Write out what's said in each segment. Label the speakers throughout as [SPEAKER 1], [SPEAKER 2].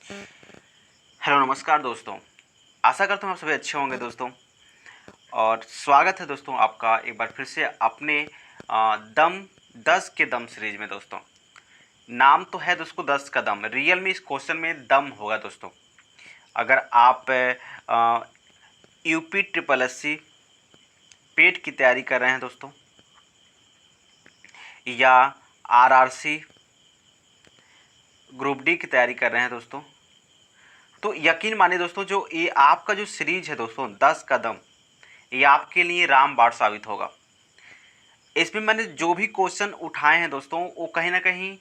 [SPEAKER 1] Hello नमस्कार दोस्तों। आशा करता हूँ आप सभी अच्छे होंगे दोस्तों। और स्वागत है दोस्तों आपका एक बार फिर से अपने दम 10 के दम सीरीज में दोस्तों। नाम तो है दोस्तों 10 का दम, रियल में इस क्वेश्चन में दम होगा दोस्तों। अगर आप यूपी ट्रिपल एस सी पेट की तैयारी कर रहे हैं दोस्तों, या आरआरसी ग्रुप डी की तैयारी कर रहे हैं दोस्तों, तो यकीन मानिए दोस्तों, जो ये आपका जो सीरीज है दोस्तों 10 कदम, ये आपके लिए रामबाण साबित होगा। इसमें मैंने जो भी क्वेश्चन उठाए हैं दोस्तों, वो कहीं ना कहीं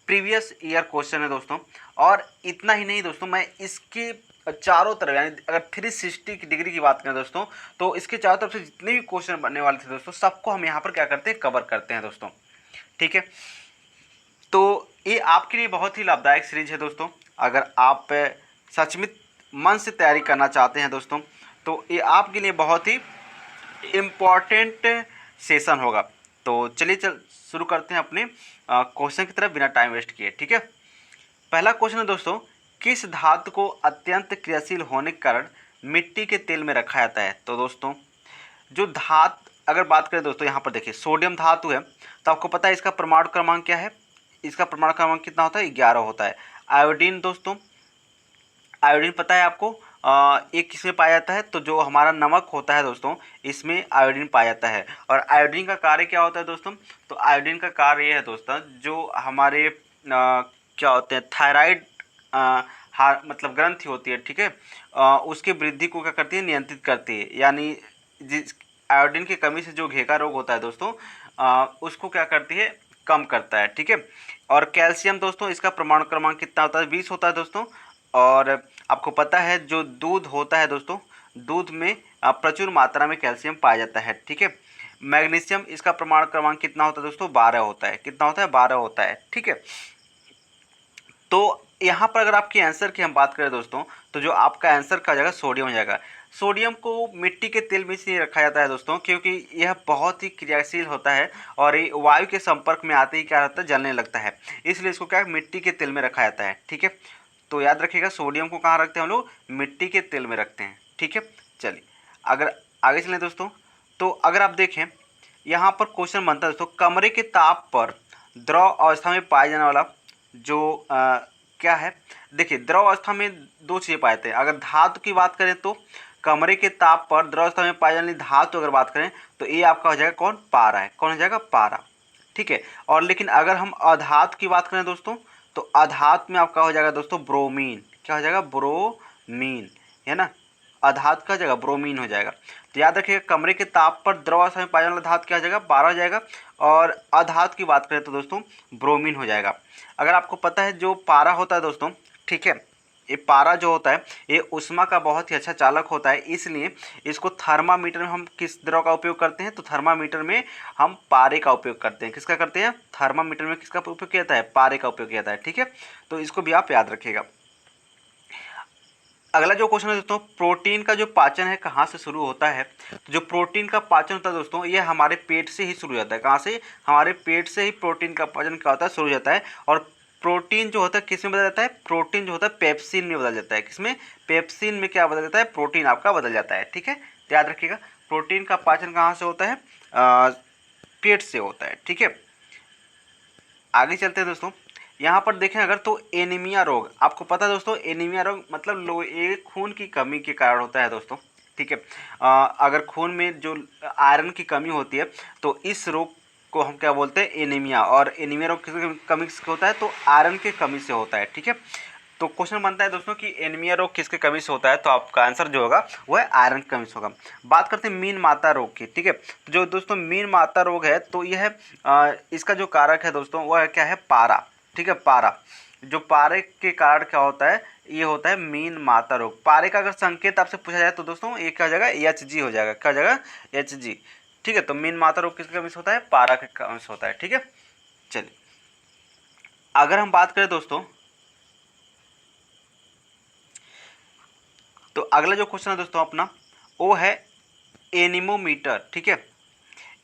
[SPEAKER 1] प्रीवियस ईयर क्वेश्चन है दोस्तों। और इतना ही नहीं दोस्तों, मैं इसके चारों तरफ, यानी अगर 360 की डिग्री की बात करें दोस्तों, तो इसके चारों तरफ से जितने भी क्वेश्चन बनने वाले थे दोस्तों, सबको हम यहाँ पर क्या करते हैं, कवर करते हैं दोस्तों। ठीक है, तो ये आपके लिए बहुत ही लाभदायक सीरीज है दोस्तों। अगर आप सच में मन से तैयारी करना चाहते हैं दोस्तों, तो ये आपके लिए बहुत ही इम्पॉर्टेंट सेशन होगा। तो चलिए शुरू करते हैं अपने क्वेश्चन की तरफ बिना टाइम वेस्ट किए। ठीक है, पहला क्वेश्चन है दोस्तों, किस धातु को अत्यंत क्रियाशील होने के कारण मिट्टी के तेल में रखा जाता है। तो दोस्तों, जो धातु अगर बात करें दोस्तों, यहाँ पर देखिए सोडियम धातु है, तो आपको पता है इसका परमाणु क्रमांक क्या है। इसका परमाणु क्रमांक कितना होता है, 11 होता है। आयोडीन दोस्तों, आयोडीन पता है आपको, ये किसमें पाया जाता है, तो जो हमारा नमक होता है दोस्तों, इसमें आयोडीन पाया जाता है। और आयोडीन का कार्य क्या होता है दोस्तों, तो आयोडीन का कार्य ये है दोस्तों, जो हमारे क्या होते हैं, थायराइड हार मतलब ग्रंथि होती है, ठीक है, उसकी वृद्धि को क्या करती है, नियंत्रित करती है। यानी जिस आयोडीन की कमी से जो घेका रोग होता है दोस्तों, उसको क्या करती है, कम करता है। ठीक है, और कैल्शियम दोस्तों, इसका परमाणु क्रमांक कितना होता है, 20 होता है दोस्तों। और आपको पता है जो दूध होता है दोस्तों, दूध में प्रचुर मात्रा में कैल्शियम पाया जाता है। ठीक है, मैग्नीशियम, इसका परमाणु क्रमांक कितना होता है दोस्तों, 12 होता है। कितना होता है, 12 होता है। ठीक है, तो यहाँ पर अगर आपकी आंसर की हम बात करें दोस्तों, तो जो आपका आंसर का जाएगा सोडियम हो जाएगा। सोडियम को मिट्टी के तेल में इसलिए रखा जाता है दोस्तों, क्योंकि यह बहुत ही क्रियाशील होता है और ये वायु के संपर्क में आते ही क्या रहता है, जलने लगता है। इसलिए इसको क्या है, मिट्टी के तेल में रखा जाता है। ठीक है, तो याद रखिएगा, सोडियम को कहाँ रखते हैं हम लोग, मिट्टी के तेल में रखते हैं। ठीक है, चलिए अगर आगे चलें दोस्तों, तो अगर आप देखें यहाँ पर क्वेश्चन बनता है दोस्तों, कमरे के ताप पर द्रव अवस्था में पाया जाने वाला जो क्या है, देखिए द्रव अवस्था में दो चीज़ें पाए जाते हैं। अगर धातु की बात करें तो कमरे के ताप पर द्रव अवस्था में पाई जाने वाली धातु अगर बात करें, तो ये आपका हो जाएगा कौन, पारा है। कौन हो जाएगा, पारा। ठीक है, और लेकिन अगर हम अधातु की बात करें दोस्तों, तो अधातु में आपका हो जाएगा दोस्तों ब्रोमीन। क्या हो जाएगा, ब्रोमीन, है ना। अधातु का जगह ब्रोमीन हो जाएगा। तो याद रखिएगा, कमरे के ताप पर द्रव अवस्था में पाया जाने वाला धातु क्या हो जाएगा, पारा हो जाएगा। और अधातु की बात करें तो दोस्तों ब्रोमीन हो जाएगा। अगर आपको पता है जो पारा होता है दोस्तों, ठीक है, ये पारा जो होता है, ये ऊष्मा का बहुत ही अच्छा चालक होता है। इसलिए इसको थर्मामीटर में हम किस द्रव का उपयोग करते हैं, तो थर्मामीटर में हम पारे का उपयोग करते हैं। किसका करते हैं, थर्मामीटर में किसका उपयोग किया जाता है, पारे का उपयोग किया जाता है। ठीक है, तो इसको भी आप याद रखिएगा। अगला जो क्वेश्चन है दोस्तों, प्रोटीन का जो पाचन है कहाँ से शुरू होता है। तो जो प्रोटीन का पाचन होता है दोस्तों, ये हमारे पेट से ही शुरू हो जाता है। कहाँ से, हमारे पेट से ही प्रोटीन का पाचन क्या होता है, शुरू हो जाता है। और प्रोटीन जो होता है किस में बदल जाता है, प्रोटीन जो होता है पेप्सिन में बदल जाता है। किसमें, पेप्सिन में क्या बदल जाता है, प्रोटीन आपका बदल जाता है। ठीक है, तो याद रखिएगा, प्रोटीन का पाचन कहाँ से होता है, पेट से होता है। ठीक है, आगे चलते हैं दोस्तों। यहाँ पर देखें अगर, तो एनीमिया रोग, आपको पता है दोस्तों, एनीमिया रोग मतलब लोहे खून की कमी के कारण होता है दोस्तों। ठीक है, अगर खून में जो आयरन की कमी होती है, तो इस रोग को हम क्या बोलते हैं, एनीमिया। और एनीमिया रोग किस कमी से होता है, तो आयरन की कमी से होता है। ठीक है, तो क्वेश्चन बनता है दोस्तों कि एनीमिया रोग किसके कमी से होता है, तो आपका आंसर जो होगा वो है आयरन की कमी से होगा। बात करते हैं मीन माता रोग की। ठीक है, तो जो दोस्तों मीन माता रोग है, तो यह इसका जो कारक है दोस्तों, वह क्या है, पारा। ठीक है, पारा, जो पारे के कारण क्या होता है, ये होता है मीन माता रोग। पारे का अगर संकेत आपसे पूछा जाए तो दोस्तों ये क्या हो जाएगा, Hg हो जाएगा। क्या हो जाएगा, Hg। ठीक है, तो मीन माता रोग किसके कमी से होता है, पारा के कमी से होता है। ठीक है, चलिए अगर हम बात करें दोस्तों, तो अगला जो क्वेश्चन है दोस्तों अपना, वो है एनीमोमीटर। ठीक है,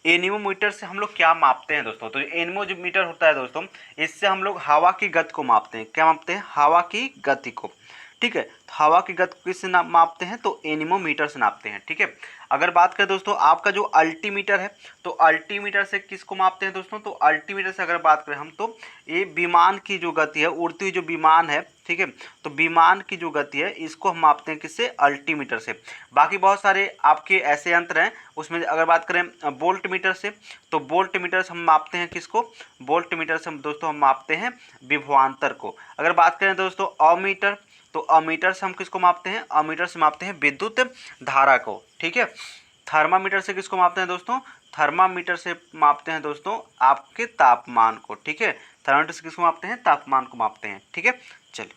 [SPEAKER 1] एनीमोमीटर से हम लोग क्या मापते हैं दोस्तों? तो एनीमोमीटर होता है दोस्तों, इससे हम लोग हवा की गति को मापते हैं। क्या मापते हैं? हवा की गति को। ठीक है, तो हवा की गति को किससे मापते हैं? तो एनीमोमीटर से नापते हैं। ठीक है, अगर बात करें दोस्तों आपका जो अल्टीमीटर है, तो अल्टीमीटर से किसको मापते हैं दोस्तों? तो अल्टीमीटर से अगर बात करें हम, तो ये विमान की जो गति है, उड़ती हुई जो विमान है, ठीक है, तो विमान की जो गति है इसको हम मापते हैं किससे? अल्टीमीटर से। बाकी बहुत सारे आपके ऐसे यंत्र हैं, उसमें अगर बात करें वोल्ट मीटर से, तो वोल्ट मीटर से हम मापते हैं किसको? वोल्ट मीटर से हम दोस्तों हम मापते हैं विभवांतर को। अगर बात करें दोस्तों अमीटर, तो अमीटर से हम किसको मापते हैं? अमीटर से मापते हैं विद्युत धारा को। ठीक है, थर्मामीटर से किसको मापते हैं दोस्तों? थर्मामीटर से मापते हैं दोस्तों आपके तापमान को। ठीक है, थर्मामीटर से किसको मापते हैं? तापमान को मापते हैं। ठीक है, चलिए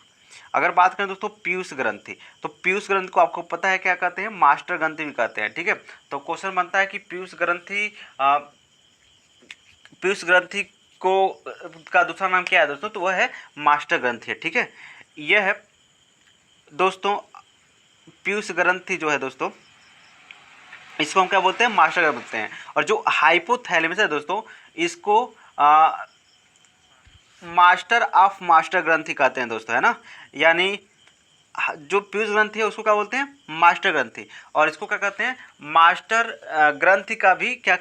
[SPEAKER 1] अगर बात करें दोस्तों पीयूष ग्रंथि, तो पीयूष ग्रंथि को आपको पता है क्या कहते हैं? मास्टर ग्रंथि भी कहते हैं। ठीक है, तो क्वेश्चन बनता है कि पीयूष ग्रंथि को का दूसरा नाम क्या है दोस्तों? तो वह है मास्टर ग्रंथि है। ठीक है, यह है दोस्तों पीयूष ग्रंथि जो है दोस्तों, इसको हम क्या बोलते हैं? मास्टर ग्रंथि बोलते हैं। और जो हाइपोथैलेमस है दोस्तों, इसको मास्टर ऑफ मास्टर ग्रंथि कहते हैं दोस्तों, है ना। यानी जो पीयूष ग्रंथि है उसको क्या बोलते हैं? मास्टर ग्रंथि। और इसको क्या कहते हैं? मास्टर ग्रंथि का भी क्या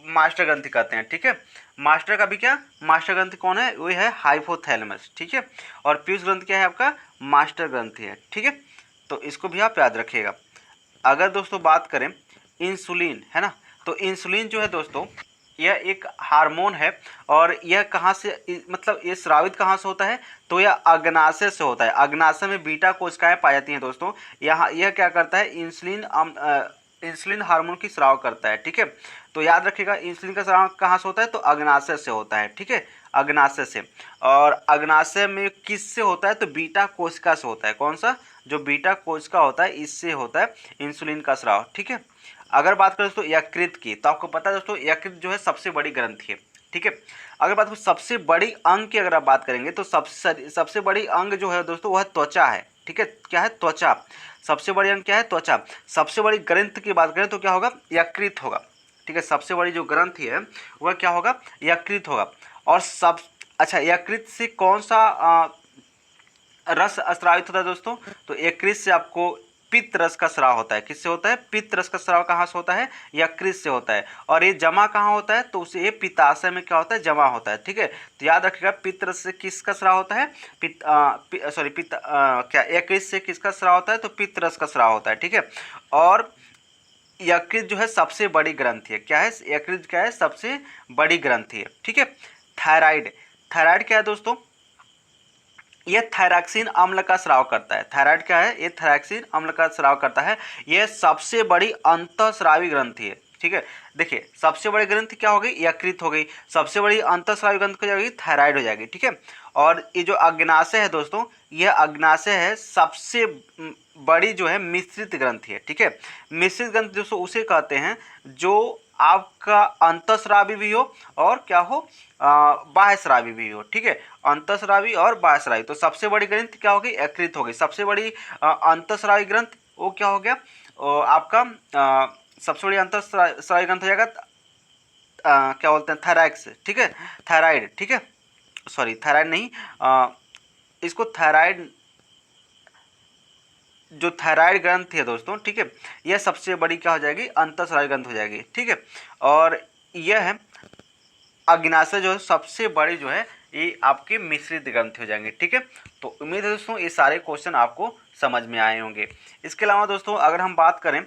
[SPEAKER 1] मास्टर ग्रंथि कहते हैं। ठीक है, मास्टर का भी क्या? मास्टर ग्रंथि कौन है? वो है हाइपोथैलेमस। ठीक है, और पीयूष ग्रंथि क्या है? आपका मास्टर ग्रंथि है। ठीक है, तो इसको भी आप याद रखिएगा। अगर दोस्तों बात करें इंसुलिन, है ना, तो इंसुलिन जो है दोस्तों यह एक हार्मोन है, और यह कहाँ से मतलब ये स्रावित कहाँ से होता है? तो यह अग्नाशय से होता है। अग्नाशय में बीटा कोशिकाएं पाई जाती हैं दोस्तों। यहाँ यह क्या करता है? इंसुलिन हार्मोन की स्राव करता है। ठीक है, तो याद रखिएगा इंसुलिन का स्राव कहाँ से होता है? तो अग्नाशय से होता है। ठीक है, अग्नाशय से। और अग्नाशय में किससे होता है? तो बीटा कोशिका से होता है। कौन सा? जो बीटा कोशिका होता है, इससे होता है इंसुलिन का स्राव। ठीक है, अगर बात करें दोस्तों यकृत की, तो आपको पता है दोस्तों यकृत जो है सबसे बड़ी ग्रंथि है। ठीक है, अगर बात करें सबसे बड़ी अंग की, अगर आप बात करेंगे तो सबसे बड़ी अंग जो है दोस्तों वह त्वचा है। ठीक है, क्या है? त्वचा। सबसे बड़ी अंग क्या है? त्वचा। सबसे बड़ी ग्रंथ की बात करें तो क्या होगा? यकृत होगा। ठीक है, सबसे बड़ी जो ग्रंथि है वह क्या होगा? यकृत होगा। और सब अच्छा, यकृत से कौन सा रस स्रावित होता है दोस्तों? तो यकृत से आपको पित्त रस का स्राव होता है। किससे होता है? पित्त रस का स्राव कहाँ से होता है? यकृत से होता है। और ये जमा कहाँ होता है? तो उसे ये पित्ताशय में क्या होता है? जमा होता है। ठीक है, तो याद रखिएगा पित्त रस से किसका स्राव होता है? क्या यकृत से किसका स्राव होता है? तो पित्त रस का स्राव होता है। ठीक है, और यकृत जो है सबसे बड़ी ग्रंथि है। क्या है? यकृत क्या है? सबसे बड़ी ग्रंथि है। ठीक है, थायराइड। थायराइड क्या है दोस्तों? ये थायरॉक्सिन अम्ल का स्राव करता है। थायराइड क्या है? ये थायरॉक्सिन अम्ल का स्राव करता है। यह सबसे बड़ी अंतःस्रावी ग्रंथि है। ठीक है, देखिए सबसे बड़ी ग्रंथि क्या हो गई? यकृत हो गई। सबसे बड़ी अंतःस्रावी ग्रंथि क्या हो जाएगी? थायराइड हो जाएगी। ठीक है, और ये जो अग्नाशय है दोस्तों, यह अग्नाशय है सबसे बड़ी जो है मिश्रित ग्रंथि है। ठीक है, मिश्रित ग्रंथि दोस्तों उसे कहते हैं जो आपका अंतःस्रावी भी हो और क्या हो? बाह्यस्रावी भी हो। ठीक है, अंतःस्रावी और बाह्यस्रावी। तो सबसे बड़ी ग्रंथि क्या होगी? यकृत हो गई। सबसे बड़ी अंतःस्रावी ग्रंथि वो क्या हो गया? आपका सबसे बड़ी अंतःस्रावी ग्रंथि हो जाएगा क्या बोलते हैं? थायरॉक्स। ठीक है, थायराइड। ठीक है, सॉरी थायराइड नहीं, इसको थायराइड, जो थायराइड ग्रंथि है दोस्तों, ठीक है, यह सबसे बड़ी क्या हो जाएगी? अंतःस्रावी ग्रंथि हो जाएगी। ठीक है, और यह है अग्नाशय जो है सबसे बड़ी जो है ये आपके मिश्रित ग्रंथि हो जाएंगे। ठीक है, तो उम्मीद है दोस्तों ये सारे क्वेश्चन आपको समझ में आए होंगे। इसके अलावा दोस्तों अगर हम बात करें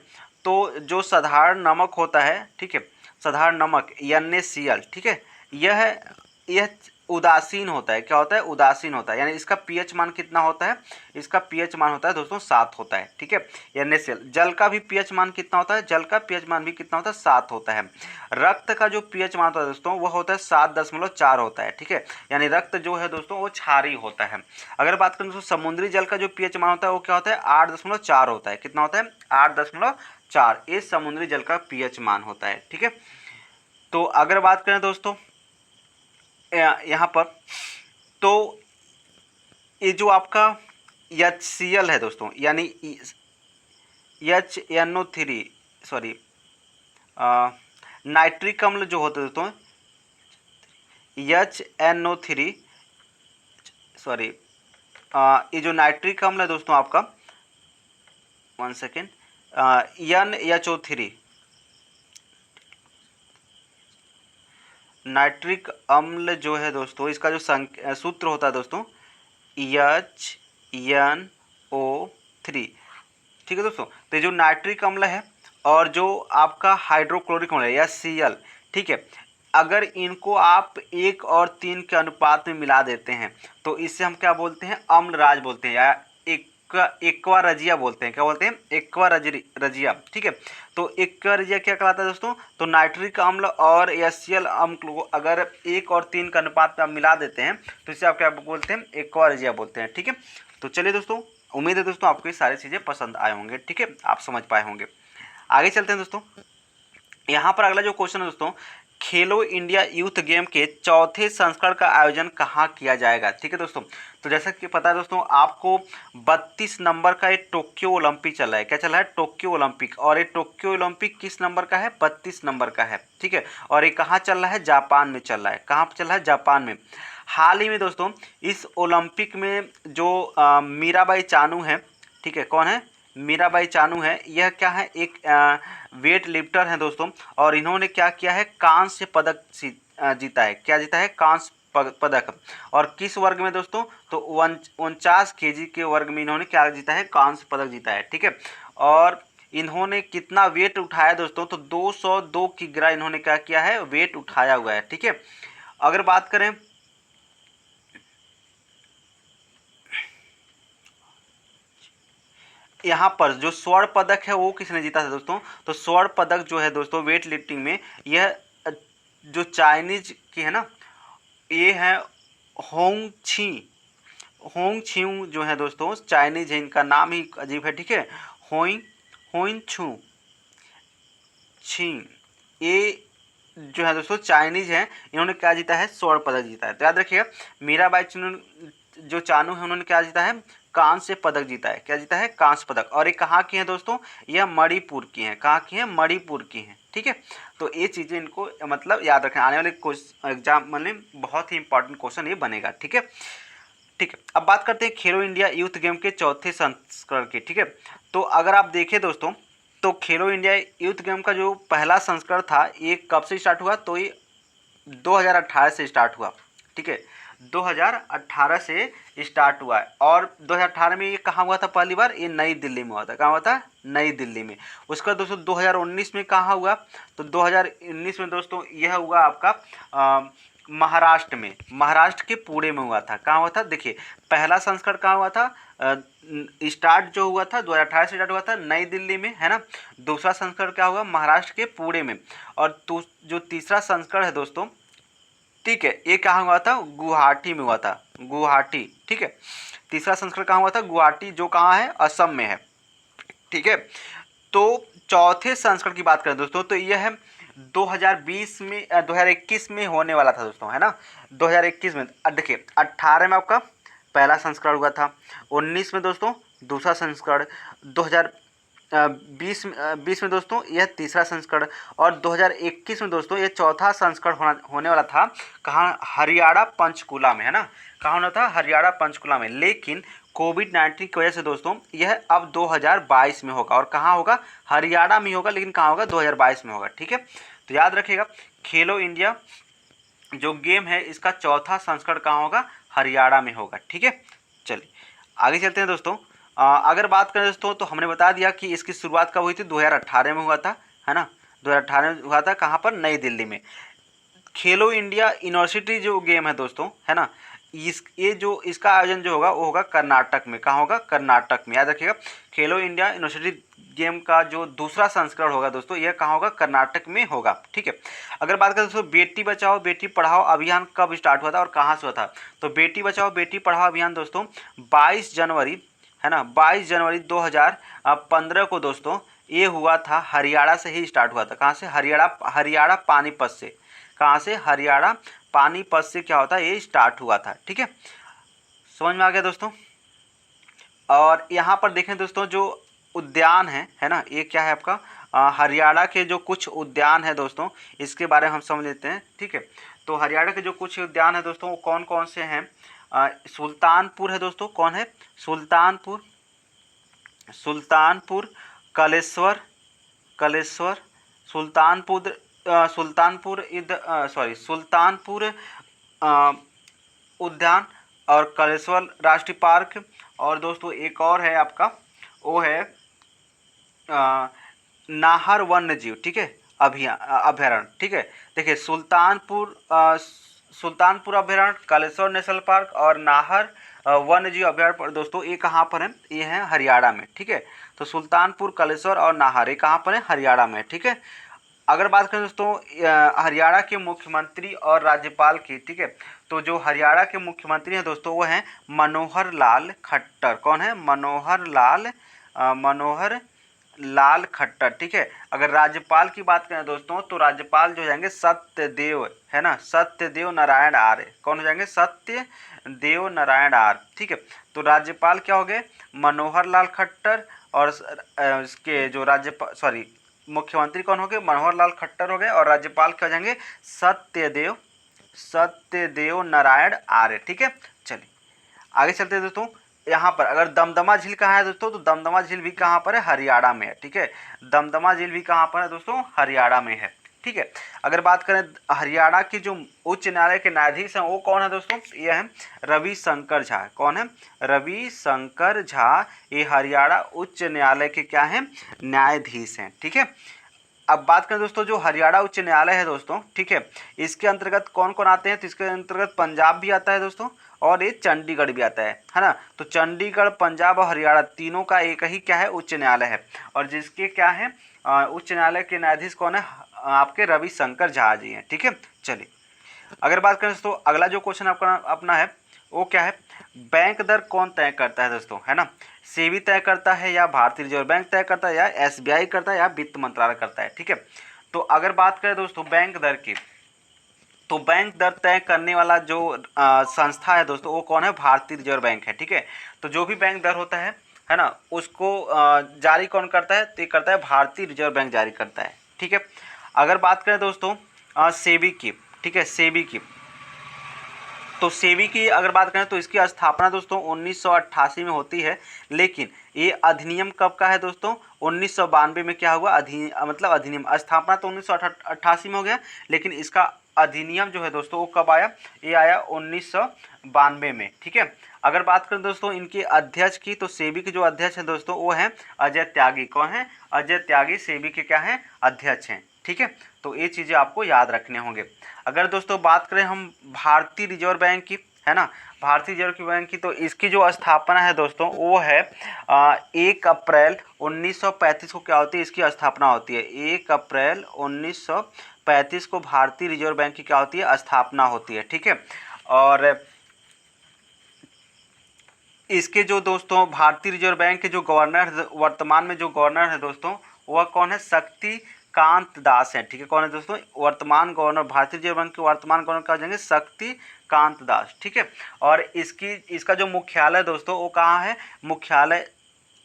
[SPEAKER 1] तो जो साधारण नमक होता है, ठीक है, साधारण नमक NaCl, ठीक है, यह उदासीन होता है। क्या होता है? उदासीन होता है। यानी इसका पीएच मान कितना होता है? इसका पीएच मान होता है दोस्तों 7 होता है। ठीक है, NaCl। जल का भी पीएच मान कितना होता है? जल का पीएच मान भी कितना होता है? 7 होता है। रक्त का जो पीएच मान होता है दोस्तों वह होता है 7.4 होता है। ठीक है, यानी रक्त जो है दोस्तों वो क्षारीय होता है। अगर बात करें दोस्तों समुद्री जल का जो पीएच मान होता है वो क्या होता है? 8.4 होता है। कितना होता है? 8.4। ये समुद्री जल का पीएच मान होता है। ठीक है, तो अगर बात करें दोस्तों यहाँ पर, तो ये जो आपका HCl है दोस्तों, यानी HNO3, सॉरी नाइट्रिक अम्ल जो होते हैं दोस्तों HNO3, सॉरी ये जो नाइट्रिक अम्ल है दोस्तों आपका, 1 सेकेंड, NHO3, नाइट्रिक अम्ल जो है दोस्तों इसका जो सूत्र होता है दोस्तों HNO3, ठीक है दोस्तों। तो ये जो नाइट्रिक अम्ल है और जो आपका हाइड्रोक्लोरिक अम्ल है या Cl, ठीक है, अगर इनको आप 1 और 3 के अनुपात में मिला देते हैं तो इससे हम क्या बोलते हैं, अम्लराज बोलते हैं या एक्वा रजिया बोलते हैं। क्या बोलते हैं, एक्वा रजिया, ठीक है। तो एक्वा रजिया क्या कहलाता है दोस्तों, तो नाइट्रिक अम्ल और HCl अम्ल को अगर 1 और 3 का अनुपात में आप मिला देते हैं तो इसे आप क्या बोलते हैं, एक्वा रजिया बोलते हैं, ठीक है। तो चलिए दोस्तों, उम्मीद है दोस्तों आपको ये सारी चीज़ें पसंद आए होंगे, ठीक है, आप समझ पाए होंगे। आगे चलते हैं दोस्तों। यहाँ पर अगला जो क्वेश्चन है दोस्तों, खेलो इंडिया यूथ गेम के चौथे संस्करण का आयोजन कहाँ किया जाएगा, ठीक है दोस्तों। तो जैसा कि पता है दोस्तों आपको 32 नंबर का एक टोक्यो ओलंपिक चल रहा है। क्या चल रहा है, टोक्यो ओलंपिक। और ये टोक्यो ओलंपिक किस नंबर का है, 32 नंबर का है, ठीक है। और ये कहाँ चल रहा है, जापान में चल रहा है। कहाँ चल रहा है, जापान में। हाल ही में दोस्तों इस ओलंपिक में जो मीराबाई चानू है, ठीक है, कौन है, मीराबाई चानू है। यह क्या है, एक वेट लिफ्टर है दोस्तों, और इन्होंने क्या किया है, कांस्य पदक जीता है। क्या जीता है, कांस्य पदक। और किस वर्ग में दोस्तों, तो 49 kg के वर्ग में इन्होंने क्या जीता है, कांस्य पदक जीता है, ठीक है। और इन्होंने कितना वेट उठाया दोस्तों, तो 202 किग्रा इन्होंने क्या किया है, वेट उठाया हुआ है, ठीक है। अगर बात करें यहाँ पर जो स्वर्ण पदक है वो किसने जीता था दोस्तों, तो स्वर्ण पदक जो है दोस्तों वेट लिफ्टिंग में, यह जो चाइनीज की है ना, ये है होंग छी, होंग छिऊ जो है दोस्तों, चाइनीज है, इनका नाम ही अजीब है, ठीक है, होइंग होइंग छू छी, ये जो है दोस्तों चाइनीज है, इन्होंने क्या जीता है, स्वर्ण पदक जीता है। तो याद रखिएगा, मीराबाई जो चानू है उन्होंने क्या जीता है, कांस्य पदक जीता है। क्या जीता है, कांस्य पदक। और ये कहाँ की है दोस्तों, यह मणिपुर की है। कहाँ की है, मणिपुर की है, ठीक है। तो ये चीज़ें इनको मतलब याद रखें, आने वाले एग्जाम में बहुत ही इंपॉर्टेंट क्वेश्चन ये बनेगा, ठीक है। ठीक है, अब बात करते हैं खेलो इंडिया यूथ गेम के चौथे संस्करण की, ठीक है। तो अगर आप देखें दोस्तों, तो खेलो इंडिया यूथ गेम का जो पहला संस्करण था ये कब से स्टार्ट हुआ, तो ये 2018 से स्टार्ट हुआ, ठीक है, 2018 से स्टार्ट हुआ है। और 2018 में ये कहाँ हुआ था, पहली बार ये नई दिल्ली में हुआ था। कहाँ हुआ था, नई दिल्ली में। उसका दोस्तों 2019 में कहाँ हुआ, तो 2019 में दोस्तों यह हुआ आपका महाराष्ट्र में, महाराष्ट्र के पुणे में हुआ था। कहाँ हुआ था, देखिए पहला संस्करण कहाँ हुआ था, स्टार्ट जो हुआ था 2018 से स्टार्ट हुआ था नई दिल्ली में, है ना। दूसरा संस्करण क्या हुआ, महाराष्ट्र के पुणे में। और जो तीसरा संस्करण है दोस्तों, ठीक है, ये कहाँ हुआ था, गुवाहाटी में हुआ था, गुवाहाटी, ठीक है। तीसरा संस्करण कहाँ हुआ था, गुवाहाटी, जो कहाँ है, असम में है, ठीक है। तो चौथे संस्करण की बात करें दोस्तों, तो यह है 2020 में 2021 में होने वाला था दोस्तों, है ना। 2021 में देखिए 18 में आपका पहला संस्करण हुआ था, 19 में दोस्तों दूसरा संस्करण, 2020 में दोस्तों यह तीसरा संस्करण, और 2021 में दोस्तों यह चौथा संस्करण होने वाला था। कहाँ, हरियाणा पंचकुला में, है ना। कहाँ होना था, हरियाणा पंचकुला में। लेकिन कोविड-19 की वजह से दोस्तों यह अब 2022 में होगा। और कहाँ होगा, हरियाणा में होगा, लेकिन कहाँ होगा, 2022 में होगा, ठीक है। तो याद रखिएगा, खेलो इंडिया जो गेम है इसका चौथा संस्करण कहाँ होगा, हरियाणा में होगा, ठीक है। चलिए आगे चलते हैं दोस्तों। अगर बात करें दोस्तों, तो हमने बता दिया कि इसकी शुरुआत कब हुई थी, 2018 में हुआ था, है ना। 2018 में हुआ था, कहाँ पर, नई दिल्ली में। खेलो इंडिया यूनिवर्सिटी जो गेम है दोस्तों, है ना, ये जो इसका आयोजन जो होगा वो होगा कर्नाटक में। कहाँ होगा, कर्नाटक में। याद रखिएगा, खेलो इंडिया यूनिवर्सिटी गेम का जो दूसरा संस्करण होगा दोस्तों, यह कहाँ होगा, कर्नाटक में होगा, ठीक है। अगर बात करें दोस्तों, बेटी बचाओ बेटी पढ़ाओ अभियान कब स्टार्ट हुआ था और कहाँ से हुआ था, तो बेटी बचाओ बेटी पढ़ाओ अभियान दोस्तों 22 जनवरी, है ना, 22 जनवरी 2015 को दोस्तों ये हुआ था, हरियाणा से ही स्टार्ट हुआ था। कहाँ से, हरियाणा पानीपत से। कहाँ से, हरियाणा पानीपत से क्या होता है, ये स्टार्ट हुआ था, ठीक है। समझ में आ गया दोस्तों। और यहाँ पर देखें दोस्तों, जो उद्यान है ना, ये क्या है आपका हरियाणा के जो कुछ उद्यान है दोस्तों, इसके बारे में हम समझ लेते हैं। ठीक है, तो हरियाणा के जो कुछ उद्यान है दोस्तों वो कौन कौन से हैं। सुल्तानपुर है दोस्तों, कौन है, सुल्तानपुर, सुल्तानपुर, कलेश्वर, कलेश्वर, सुल्तानपुर, सुल्तानपुर सॉरी सुल्तानपुर अ, उद्यान और कलेश्वर राष्ट्रीय पार्क। और दोस्तों एक और है आपका, वो है नाहर वन्य जीव, ठीक है, अभयारण्य। ठीक है, देखिए सुल्तानपुर सुल्तानपुर अभयारण्य, कालेश्वर नेशनल पार्क और नाहर वन्य जीव अभयारण्य पर दोस्तों ये कहाँ पर है, ये है हरियाणा में। ठीक है, तो सुल्तानपुर, कालेश्वर और नाहर ये कहाँ पर है, हरियाणा में। ठीक है, अगर बात करें दोस्तों हरियाणा के मुख्यमंत्री और राज्यपाल की, ठीक है, तो जो हरियाणा के मुख्यमंत्री हैं दोस्तों वो हैं मनोहर लाल खट्टर। कौन है, मनोहर लाल खट्टर। ठीक है, अगर राज्यपाल की बात करें दोस्तों तो राज्यपाल जो हो जाएंगे सत्यदेव, है ना, सत्यदेव नारायण आर्य। कौन हो जाएंगे, सत्यदेव नारायण आर्य। ठीक है, तो राज्यपाल क्या हो गए, मनोहर लाल खट्टर। और इसके जो राज्यपाल मुख्यमंत्री कौन हो गए, मनोहर लाल खट्टर हो गए। और राज्यपाल क्या हो जाएंगे, सत्यदेव नारायण आर्य। ठीक है, चलिए आगे चलते हैं दोस्तों। यहाँ पर अगर दमदमा झील कहाँ है दोस्तों, तो दमदमा झील भी कहाँ पर है, हरियाणा में है। ठीक है, दमदमा झील भी कहाँ पर है दोस्तों, हरियाणा में है। ठीक है, अगर बात करें हरियाणा की जो उच्च न्यायालय के न्यायाधीश हैं वो कौन है दोस्तों, ये है रविशंकर झा। कौन है, रविशंकर झा, ये हरियाणा उच्च न्यायालय के क्या हैं, न्यायाधीश हैं। ठीक है, अब बात करें दोस्तों जो हरियाणा उच्च न्यायालय है दोस्तों, ठीक है, इसके अंतर्गत कौन कौन आते हैं, तो इसके अंतर्गत पंजाब भी आता है दोस्तों और ये चंडीगढ़ भी आता है ना। तो चंडीगढ़, पंजाब और हरियाणा तीनों का एक ही क्या है, उच्च न्यायालय है। और जिसके क्या है उच्च न्यायालय के न्यायाधीश कौन है, आपके रविशंकर झा जी हैं। ठीक है, चलिए अगर बात करें दोस्तों अगला जो क्वेश्चन आपका अपना है वो क्या है, बैंक दर कौन तय करता है दोस्तों, है ना, सेबी तय करता है या भारतीय रिजर्व बैंक तय करता है या एसबीआई करता है या वित्त मंत्रालय करता है। ठीक है, तो अगर बात करें दोस्तों बैंक दर की, तो बैंक दर तय करने वाला जो संस्था है दोस्तों वो कौन है, भारतीय रिजर्व बैंक है। ठीक है, तो जो भी बैंक दर होता है ना, उसको जारी कौन करता है, तो ये करता है भारतीय रिजर्व बैंक जारी करता है। ठीक है, अगर बात करें दोस्तों सेबी की, ठीक है, सेबी की, तो सेबी की अगर बात करें तो इसकी स्थापना दोस्तों 1988 में होती है। लेकिन ये अधिनियम कब का है दोस्तों, 1992 में क्या हुआ, मतलब अधिनियम, स्थापना तो 1988 में हो गया, लेकिन इसका अधिनियम जो है दोस्तों वो कब आया, ये आया 1992 में। ठीक है, अगर बात करें दोस्तों इनके अध्यक्ष की, तो सेबी के जो अध्यक्ष हैं दोस्तों वो हैं अजय त्यागी। कौन है, अजय त्यागी सेबी के क्या हैं, अध्यक्ष हैं। ठीक है, तो ये चीज़ें आपको याद रखने होंगे। अगर दोस्तों बात करें हम भारतीय रिजर्व बैंक की, है ना, भारतीय रिजर्व बैंक की, तो इसकी जो स्थापना है दोस्तों वो है 1 अप्रैल 1935 को क्या होती है, इसकी स्थापना होती है। 1 अप्रैल 1935 को भारतीय रिजर्व बैंक की क्या होती है, स्थापना होती है। ठीक है, और इसके जो दोस्तों भारतीय रिजर्व बैंक के जो गवर्नर, वर्तमान में जो गवर्नर है दोस्तों वह कौन है, शक्तिकांत दास है। ठीक है, कौन है दोस्तों, वर्तमान गवर्नर, भारतीय रिजर्व बैंक के वर्तमान गवर्नर क्या हो जाएंगे, शक्तिकांत दास। ठीक है, और इसका जो मुख्यालय दोस्तों वो कहाँ है, मुख्यालय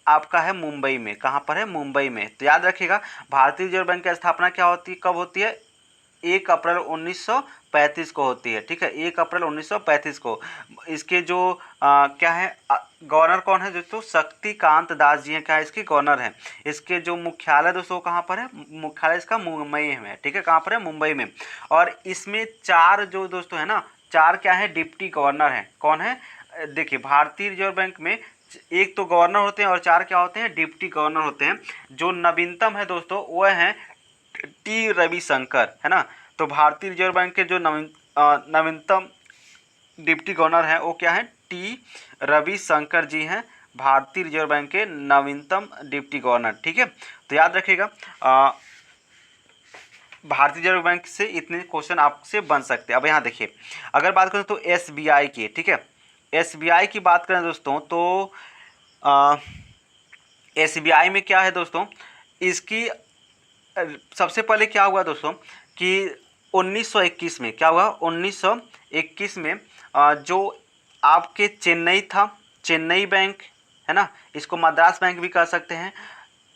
[SPEAKER 1] आपका है मुंबई में। कहाँ पर है, मुंबई में। तो याद रखिएगा भारतीय रिजर्व बैंक की स्थापना क्या होती है, कब होती है, 1 अप्रैल 1935 को होती है। ठीक है, 1 अप्रैल 1935 को। इसके जो क्या है गवर्नर कौन है दोस्तों, शक्तिकांत दास जी हैं, क्या है इसके गवर्नर हैं। इसके जो मुख्यालय दोस्तों कहाँ पर है, मुख्यालय इसका मुंबई में है। ठीक है, कहाँ पर है, मुंबई में। और इसमें 4 जो दोस्तों है ना, 4 क्या है, डिप्टी गवर्नर हैं। कौन है, देखिए भारतीय रिजर्व बैंक में एक तो गवर्नर होते हैं और 4 क्या होते हैं, डिप्टी गवर्नर होते हैं। जो नवीनतम है दोस्तों वह है टी रविशंकर, है ना। तो भारतीय रिजर्व बैंक के जो नवीनतम डिप्टी गवर्नर हैं वो क्या है, टी रविशंकर जी हैं, भारतीय रिजर्व बैंक के नवीनतम डिप्टी गवर्नर। ठीक है, तो याद रखिएगा भारतीय रिजर्व बैंक से इतने क्वेश्चन आपसे बन सकते हैं। अब यहाँ देखिए अगर बात करें तो एसबीआई की, ठीक है, एसबीआई की बात करें दोस्तों तो एसबीआई में क्या है दोस्तों, इसकी सबसे पहले क्या हुआ दोस्तों कि 1921 में क्या हुआ, 1921 में जो आपके चेन्नई था, चेन्नई बैंक, है ना, इसको मद्रास बैंक भी कह सकते हैं।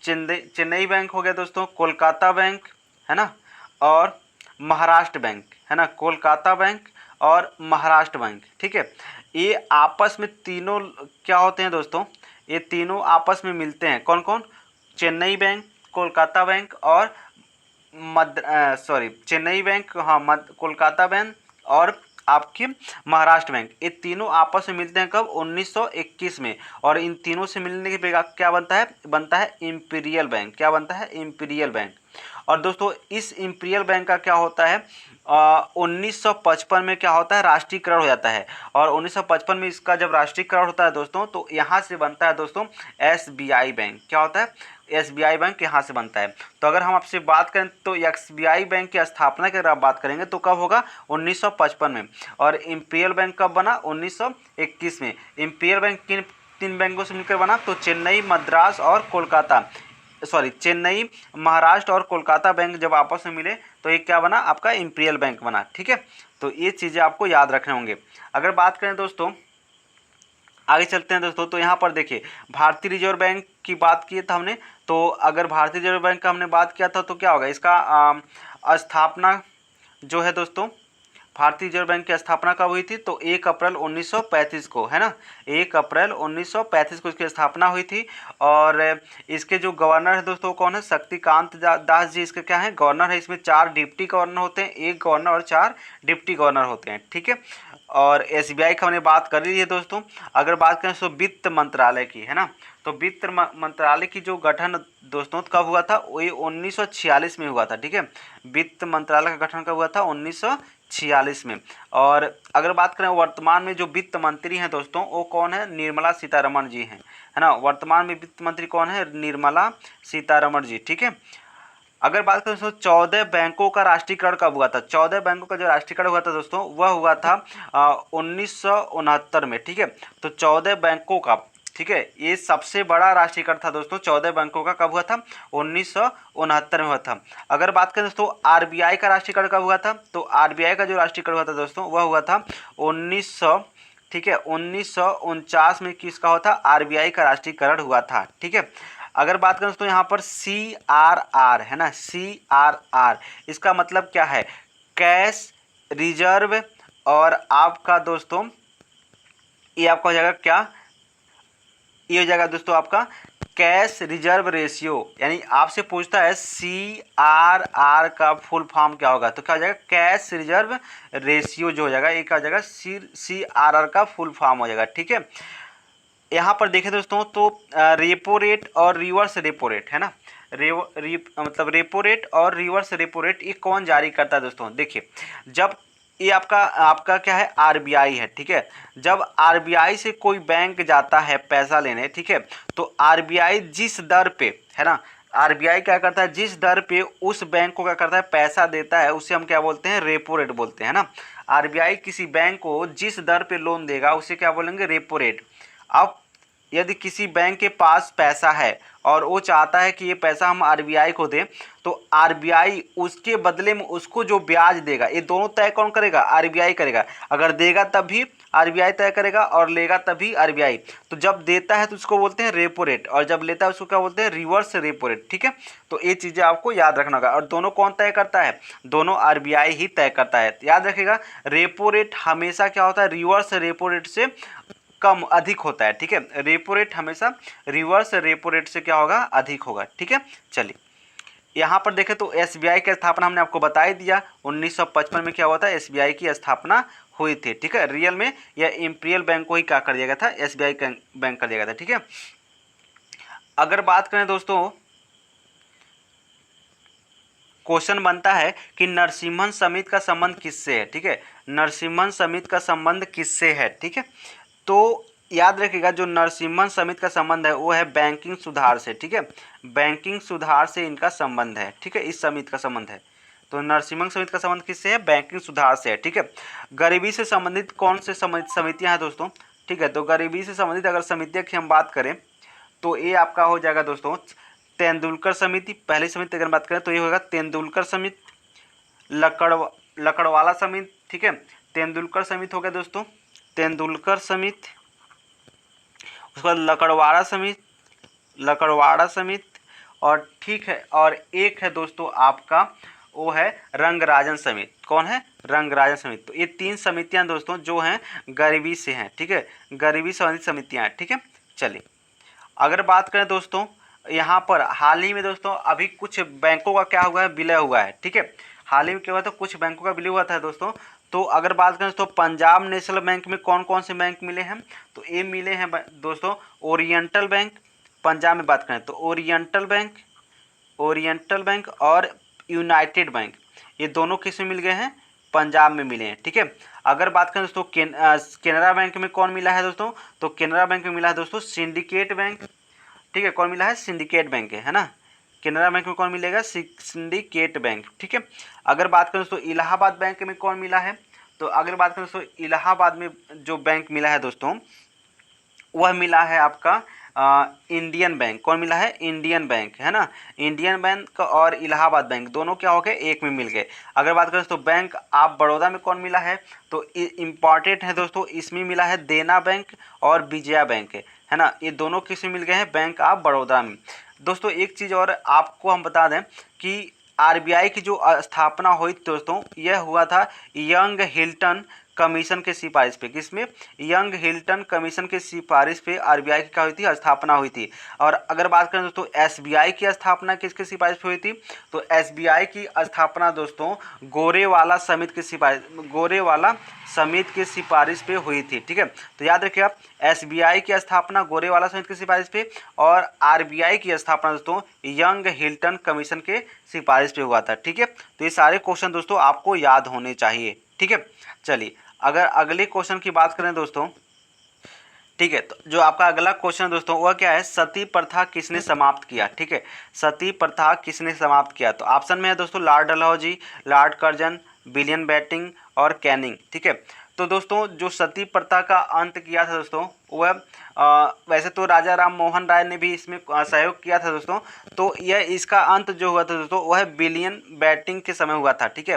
[SPEAKER 1] चेन्नई बैंक हो गया दोस्तों, कोलकाता बैंक है ना, और महाराष्ट्र बैंक है ना, कोलकाता बैंक और महाराष्ट्र बैंक। ठीक है, ये आपस में तीनों क्या होते हैं दोस्तों, ये तीनों आपस में मिलते हैं। कौन कौन? चेन्नई बैंक, कोलकाता बैंक और चेन्नई बैंक, हाँ कोलकाता बैंक और आपके महाराष्ट्र बैंक, ये तीनों आपस में मिलते हैं कब? 1921 में। और इन तीनों से मिलने के बाद क्या बनता है इंपीरियल बैंक। क्या बनता है? Imperial bank. और दोस्तों इस इंपीरियल बैंक का क्या होता है, 1955 में क्या होता है, राष्ट्रीयकरण हो जाता है। और 1955 में इसका जब राष्ट्रीयकरण होता है दोस्तों, तो यहाँ से बनता है दोस्तों एसबीआई बैंक। क्या होता है? एसबीआई बैंक यहाँ से बनता है। तो अगर हम आपसे बात करें तो एसबीआई बैंक की स्थापना की अगर आप बात करेंगे तो कब होगा? 1955 में। और इंपीरियल बैंक कब बना? 1921 में। इंपीरियल बैंक किन तीन बैंकों से मिलकर बना? तो चेन्नई, मद्रास और कोलकाता, चेन्नई, महाराष्ट्र और कोलकाता बैंक जब आपस में मिले तो एक क्या बना? आपका इंपीरियल बैंक बना। ठीक है, तो ये चीज़ें आपको याद रखने होंगे। अगर बात करें दोस्तों, आगे चलते हैं दोस्तों, तो यहाँ पर देखिए भारतीय रिजर्व बैंक की बात की था हमने। तो अगर भारतीय रिजर्व बैंक का हमने बात किया था तो क्या होगा? इसका स्थापना जो है दोस्तों, भारतीय रिजर्व बैंक की स्थापना कब हुई थी? तो 1 अप्रैल 1935 को, है ना, 1 अप्रैल 1935 को इसकी स्थापना हुई थी। और इसके जो गवर्नर है दोस्तों कौन है? शक्तिकांत दास जी इसके क्या है? गवर्नर है। इसमें 4 डिप्टी गवर्नर होते हैं, 1 गवर्नर और 4 डिप्टी गवर्नर होते हैं। ठीक है, और एसबीआई की हमने बात कर ली है दोस्तों। अगर बात करें तो वित्त मंत्रालय की, है ना, तो वित्त मंत्रालय की जो गठन दोस्तों कब हुआ था? वो 1946 में हुआ था। ठीक है, वित्त मंत्रालय का गठन कब हुआ था? 1946 में। और अगर बात करें वर्तमान में जो वित्त मंत्री हैं दोस्तों, वो कौन है? निर्मला सीतारमण जी हैं, है ना। वर्तमान में वित्त मंत्री कौन है? निर्मला सीतारमण जी। ठीक है, अगर बात करें दोस्तों 14 बैंकों का राष्ट्रीयकरण कब हुआ था? 14 बैंकों का जो राष्ट्रीयकरण हुआ था दोस्तों, वह हुआ था 1969 में। ठीक है, तो 14 बैंकों का, ठीक है, ये सबसे बड़ा राष्ट्रीयकरण था दोस्तों। 14 बैंकों का कब हुआ था? 1969 में हुआ था। अगर बात करें दोस्तों आरबीआई का राष्ट्रीयकरण कब हुआ था? तो आरबीआई का जो राष्ट्रीयकरण हुआ था दोस्तों, वह हुआ था 1900, ठीक है, 1949 में किसका हुआ था? आरबीआई का राष्ट्रीयकरण हुआ था। ठीक है, अगर बात करें तो यहाँ पर CRR है ना, CRR इसका मतलब क्या है? कैश रिजर्व, और आपका दोस्तों ये आपका हो जाएगा क्या? ये हो जाएगा दोस्तों आपका कैश रिजर्व रेशियो। यानी आपसे पूछता है CRR का फुल फॉर्म क्या होगा, तो क्या हो जाएगा? कैश रिजर्व रेशियो जो हो जाएगा, एक आ जाएगा CRR का फुल फॉर्म हो जाएगा। ठीक है, यहाँ पर देखें दोस्तों तो रेपो रेट और रिवर्स रेपो रेट, है ना, मतलब रेपो रेट और रिवर्स रेपो रेट ये कौन जारी करता है दोस्तों? देखिए, जब ये आपका आपका क्या है? आरबीआई है। ठीक है, जब आरबीआई से कोई बैंक जाता है पैसा लेने, ठीक है, तो आरबीआई जिस दर पे, है ना, आरबीआई क्या करता है? जिस दर पे उस बैंक को क्या करता है? पैसा देता है, उसे हम क्या बोलते हैं? रेपो रेट बोलते हैं, है ना। आरबीआई किसी बैंक को जिस दर पे लोन देगा उसे क्या बोलेंगे? Repo rate. अब यदि किसी बैंक के पास पैसा है और वो चाहता है कि ये पैसा हम आरबीआई को दें, तो आरबीआई उसके बदले में उसको जो ब्याज देगा, ये दोनों तय कौन करेगा? आरबीआई करेगा। अगर देगा तब भी आरबीआई तय करेगा और लेगा तभी आरबीआई। तो जब देता है तो उसको बोलते हैं रेपो रेट, और जब लेता है उसको क्या बोलते हैं? Reverse repo rate. ठीक है, तो ये चीज़ें आपको याद रखना होगा। और दोनों कौन तय करता है? दोनों आरबीआई ही तय करता है। याद रखिएगा, रेपो रेट हमेशा क्या होता है? रिवर्स रेपो रेट से कम अधिक होता है। ठीक है, रेपो रेट हमेशा रिवर्स रेपो रेट से क्या होगा? अधिक होगा। ठीक है, चलिए यहाँ पर देखें तो एसबीआई की स्थापना हमने आपको बता ही दिया। 1955 में क्या हुआ था? एसबीआई की स्थापना हुई थी। ठीक है, रियल में यह इंपीरियल बैंक को ही क्या कर दिया गया था? एसबीआई बैंक कर दिया गया था। ठीक है, अगर बात करें दोस्तों, क्वेश्चन बनता है कि नरसिम्हन समिति का संबंध किससे है? ठीक है, नरसिम्हन समिति का संबंध किससे है? ठीक है, तो याद रखिएगा जो नरसिम्हन समिति का संबंध है वो है बैंकिंग सुधार से। ठीक है, बैंकिंग सुधार से इनका संबंध है। ठीक है, इस समिति का संबंध है। तो नरसिम्हन समिति का संबंध किससे है? बैंकिंग सुधार से है। ठीक है, गरीबी से संबंधित कौन से समितियां हैं दोस्तों? ठीक है, तो गरीबी से संबंधित अगर समितियों की हम बात करें तो ये आपका हो जाएगा दोस्तों तेंदुलकर समिति। पहली समिति अगर बात करें तो ये होगा तेंदुलकर समिति, लकड़वाला समिति। ठीक है, तेंदुलकर समिति हो गया दोस्तों, तेंदुलकर समिति। उसके बाद लकड़वाड़ा समिति और ठीक है, और एक है दोस्तों आपका वो है रंगराजन समिति। कौन है? रंगराजन समिति। तो ये 3 समितियां दोस्तों जो हैं गरीबी से हैं, ठीक है, गरीबी संबंधित समितियां हैं, ठीक है। चलिए अगर बात करें दोस्तों यहाँ पर हाल ही में दोस्तों अभी कुछ बैंकों का क्या हुआ है, विलय हुआ है, ठीक है। हाल ही में क्या हुआ था, कुछ बैंकों का विलय हुआ था दोस्तों। तो अगर बात करें तो पंजाब नेशनल बैंक में कौन कौन से बैंक मिले हैं, तो ये मिले हैं दोस्तों ओरिएंटल बैंक। पंजाब में बात करें तो ओरिएंटल बैंक और यूनाइटेड बैंक, ये दोनों किस में मिल गए हैं, पंजाब में मिले हैं, ठीक है। अगर बात करें दोस्तों केनरा बैंक में कौन मिला है दोस्तों, तो केनरा बैंक में मिला है दोस्तों सिंडिकेट बैंक, ठीक है। कौन मिला है? सिंडिकेट बैंक है ना। केनरा बैंक में कौन मिलेगा? सिंडिकेट बैंक, ठीक है। अगर बात करें दोस्तों इलाहाबाद बैंक में कौन मिला है, तो अगर बात करें दोस्तों इलाहाबाद में जो बैंक मिला है दोस्तों वह मिला है आपका इंडियन बैंक। कौन मिला है? इंडियन बैंक, है ना। इंडियन बैंक और इलाहाबाद बैंक दोनों क्या हो गए, एक में मिल गए। अगर बात करें तो बैंक ऑफ बड़ौदा में कौन मिला है, तो इम्पॉर्टेंट है दोस्तों, इसमें मिला है देना बैंक और विजया बैंक, है ना। ये दोनों किस में मिल गए हैं? बैंक ऑफ बड़ौदा में। दोस्तों एक चीज़ और आपको हम बता दें कि आरबीआई की जो स्थापना हुई दोस्तों, यह हुआ था यंग हिल्टन कमीशन के सिफारिश पे। किसमें? यंग हिल्टन कमीशन के सिफारिश पे आरबीआई की क्या हुई थी? स्थापना हुई थी। और अगर बात करें दोस्तों एसबीआई की स्थापना किसके सिफारिश पे हुई थी, तो एसबीआई की स्थापना दोस्तों गोरेवाला समिति की सिफारिश पे हुई थी, ठीक है। तो याद रखिए आप, एसबीआई की स्थापना गोरेवाला समिति की सिफारिश पे और आरबीआई की स्थापना दोस्तों यंग हिल्टन कमीशन के सिफारिश पे हुआ था, ठीक है। तो ये सारे क्वेश्चन दोस्तों आपको याद होने चाहिए, ठीक है। चलिए अगर अगले क्वेश्चन की बात करें दोस्तों, ठीक है, तो जो आपका अगला क्वेश्चन दोस्तों वह क्या है, सती प्रथा किसने समाप्त किया, ठीक है। सती प्रथा किसने समाप्त किया, तो ऑप्शन में है दोस्तों Lord Dalhousie, Lord Curzon, William Bentinck और कैनिंग, ठीक है। तो दोस्तों जो सती प्रथा का अंत किया था दोस्तों वह वैसे तो राजा राम मोहन राय ने भी इसमें सहयोग किया था दोस्तों। तो यह इसका अंत जो हुआ था दोस्तों वह विलियम बेंटिंक के समय हुआ था, ठीक है।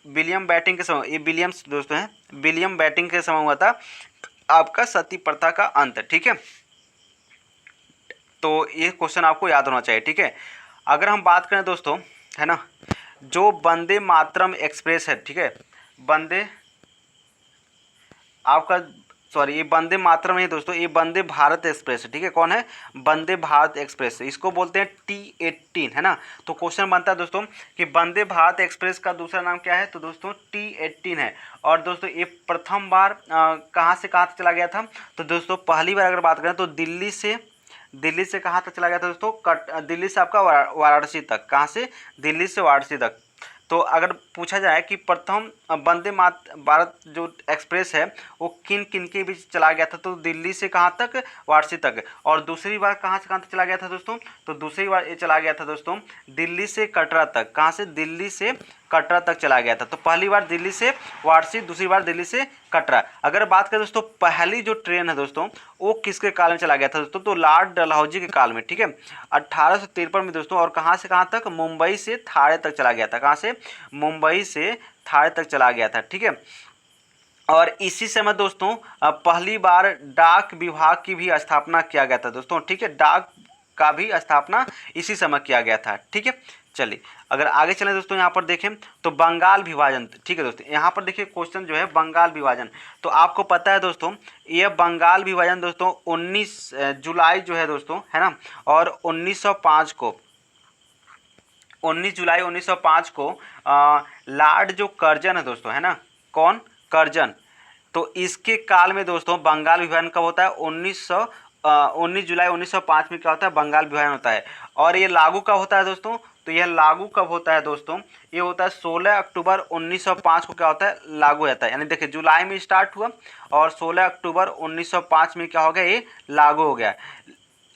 [SPEAKER 1] विलियम बेंटिंक के समय, ये विलियम्स दोस्तों हैं, विलियम बेंटिंक के समय हुआ था आपका सती प्रथा का अंत, ठीक है। तो ये क्वेश्चन आपको याद होना चाहिए, ठीक है। अगर हम बात करें दोस्तों, है ना, जो वंदे मातरम एक्सप्रेस है, ठीक है, ये वंदे मातरम है दोस्तों, ये वंदे भारत एक्सप्रेस है, ठीक है। कौन है? वंदे भारत एक्सप्रेस, इसको बोलते हैं T18, है ना। तो क्वेश्चन बनता है दोस्तों कि वंदे भारत एक्सप्रेस का दूसरा नाम क्या है, तो दोस्तों T18 है। और दोस्तों ये प्रथम बार कहाँ से कहाँ तक चला गया था, तो दोस्तों पहली बार अगर बात करें तो दिल्ली से कहाँ तक चला गया था दोस्तों, दिल्ली से आपका वाराणसी तक। कहाँ से? दिल्ली से वाराणसी तक। तो अगर पूछा जाए कि प्रथम वंदे भारत जो एक्सप्रेस है वो किन किन के बीच चला गया था, तो दिल्ली से कहाँ तक? वाराणसी तक। और दूसरी बार कहाँ से कहाँ तक चला गया था दोस्तों, तो दूसरी बार ये चला गया था दोस्तों दिल्ली से कटरा तक। कहाँ से? दिल्ली से कटरा तक चला गया था। तो पहली बार दिल्ली से वाराणसी, दूसरी बार दिल्ली से कटरा। अगर बात करें दोस्तों पहली जो ट्रेन है दोस्तों वो किसके काल में चला गया था दोस्तों, तो लॉर्ड डलहौजी के काल में, ठीक है, 1853 में दोस्तों। और कहाँ से कहाँ तक? मुंबई से थाने तक चला गया था। कहाँ से? मुंबई से थाने तक चला गया था, ठीक है। और इसी समय दोस्तों पहली बार डाक विभाग की भी स्थापना किया गया था दोस्तों, ठीक है। डाक का भी स्थापना इसी समय किया गया था, ठीक है। चलिए अगर आगे चलें दोस्तों, यहाँ पर देखें तो बंगाल विभाजन, ठीक है दोस्तों। यहाँ पर देखिए क्वेश्चन जो है बंगाल विभाजन, तो आपको पता है दोस्तों ये बंगाल विभाजन दोस्तों 19 जुलाई जो है दोस्तों, है ना, और 1905 को 19 जुलाई 1905 को लॉर्ड जो कर्जन है दोस्तों, है ना, कौन? कर्जन। तो इसके काल में दोस्तों बंगाल विभाजन कब होता है? 19 जुलाई 1905 में क्या होता है? बंगाल विभाजन होता है। और ये लागू कब होता है दोस्तों, तो यह लागू कब होता है दोस्तों, ये होता है 16 अक्टूबर 1905 को क्या होता है? लागू हो जाता है। यानी देखिए जुलाई में स्टार्ट हुआ और 16 अक्टूबर 1905 में क्या हो गया? ये लागू हो गया।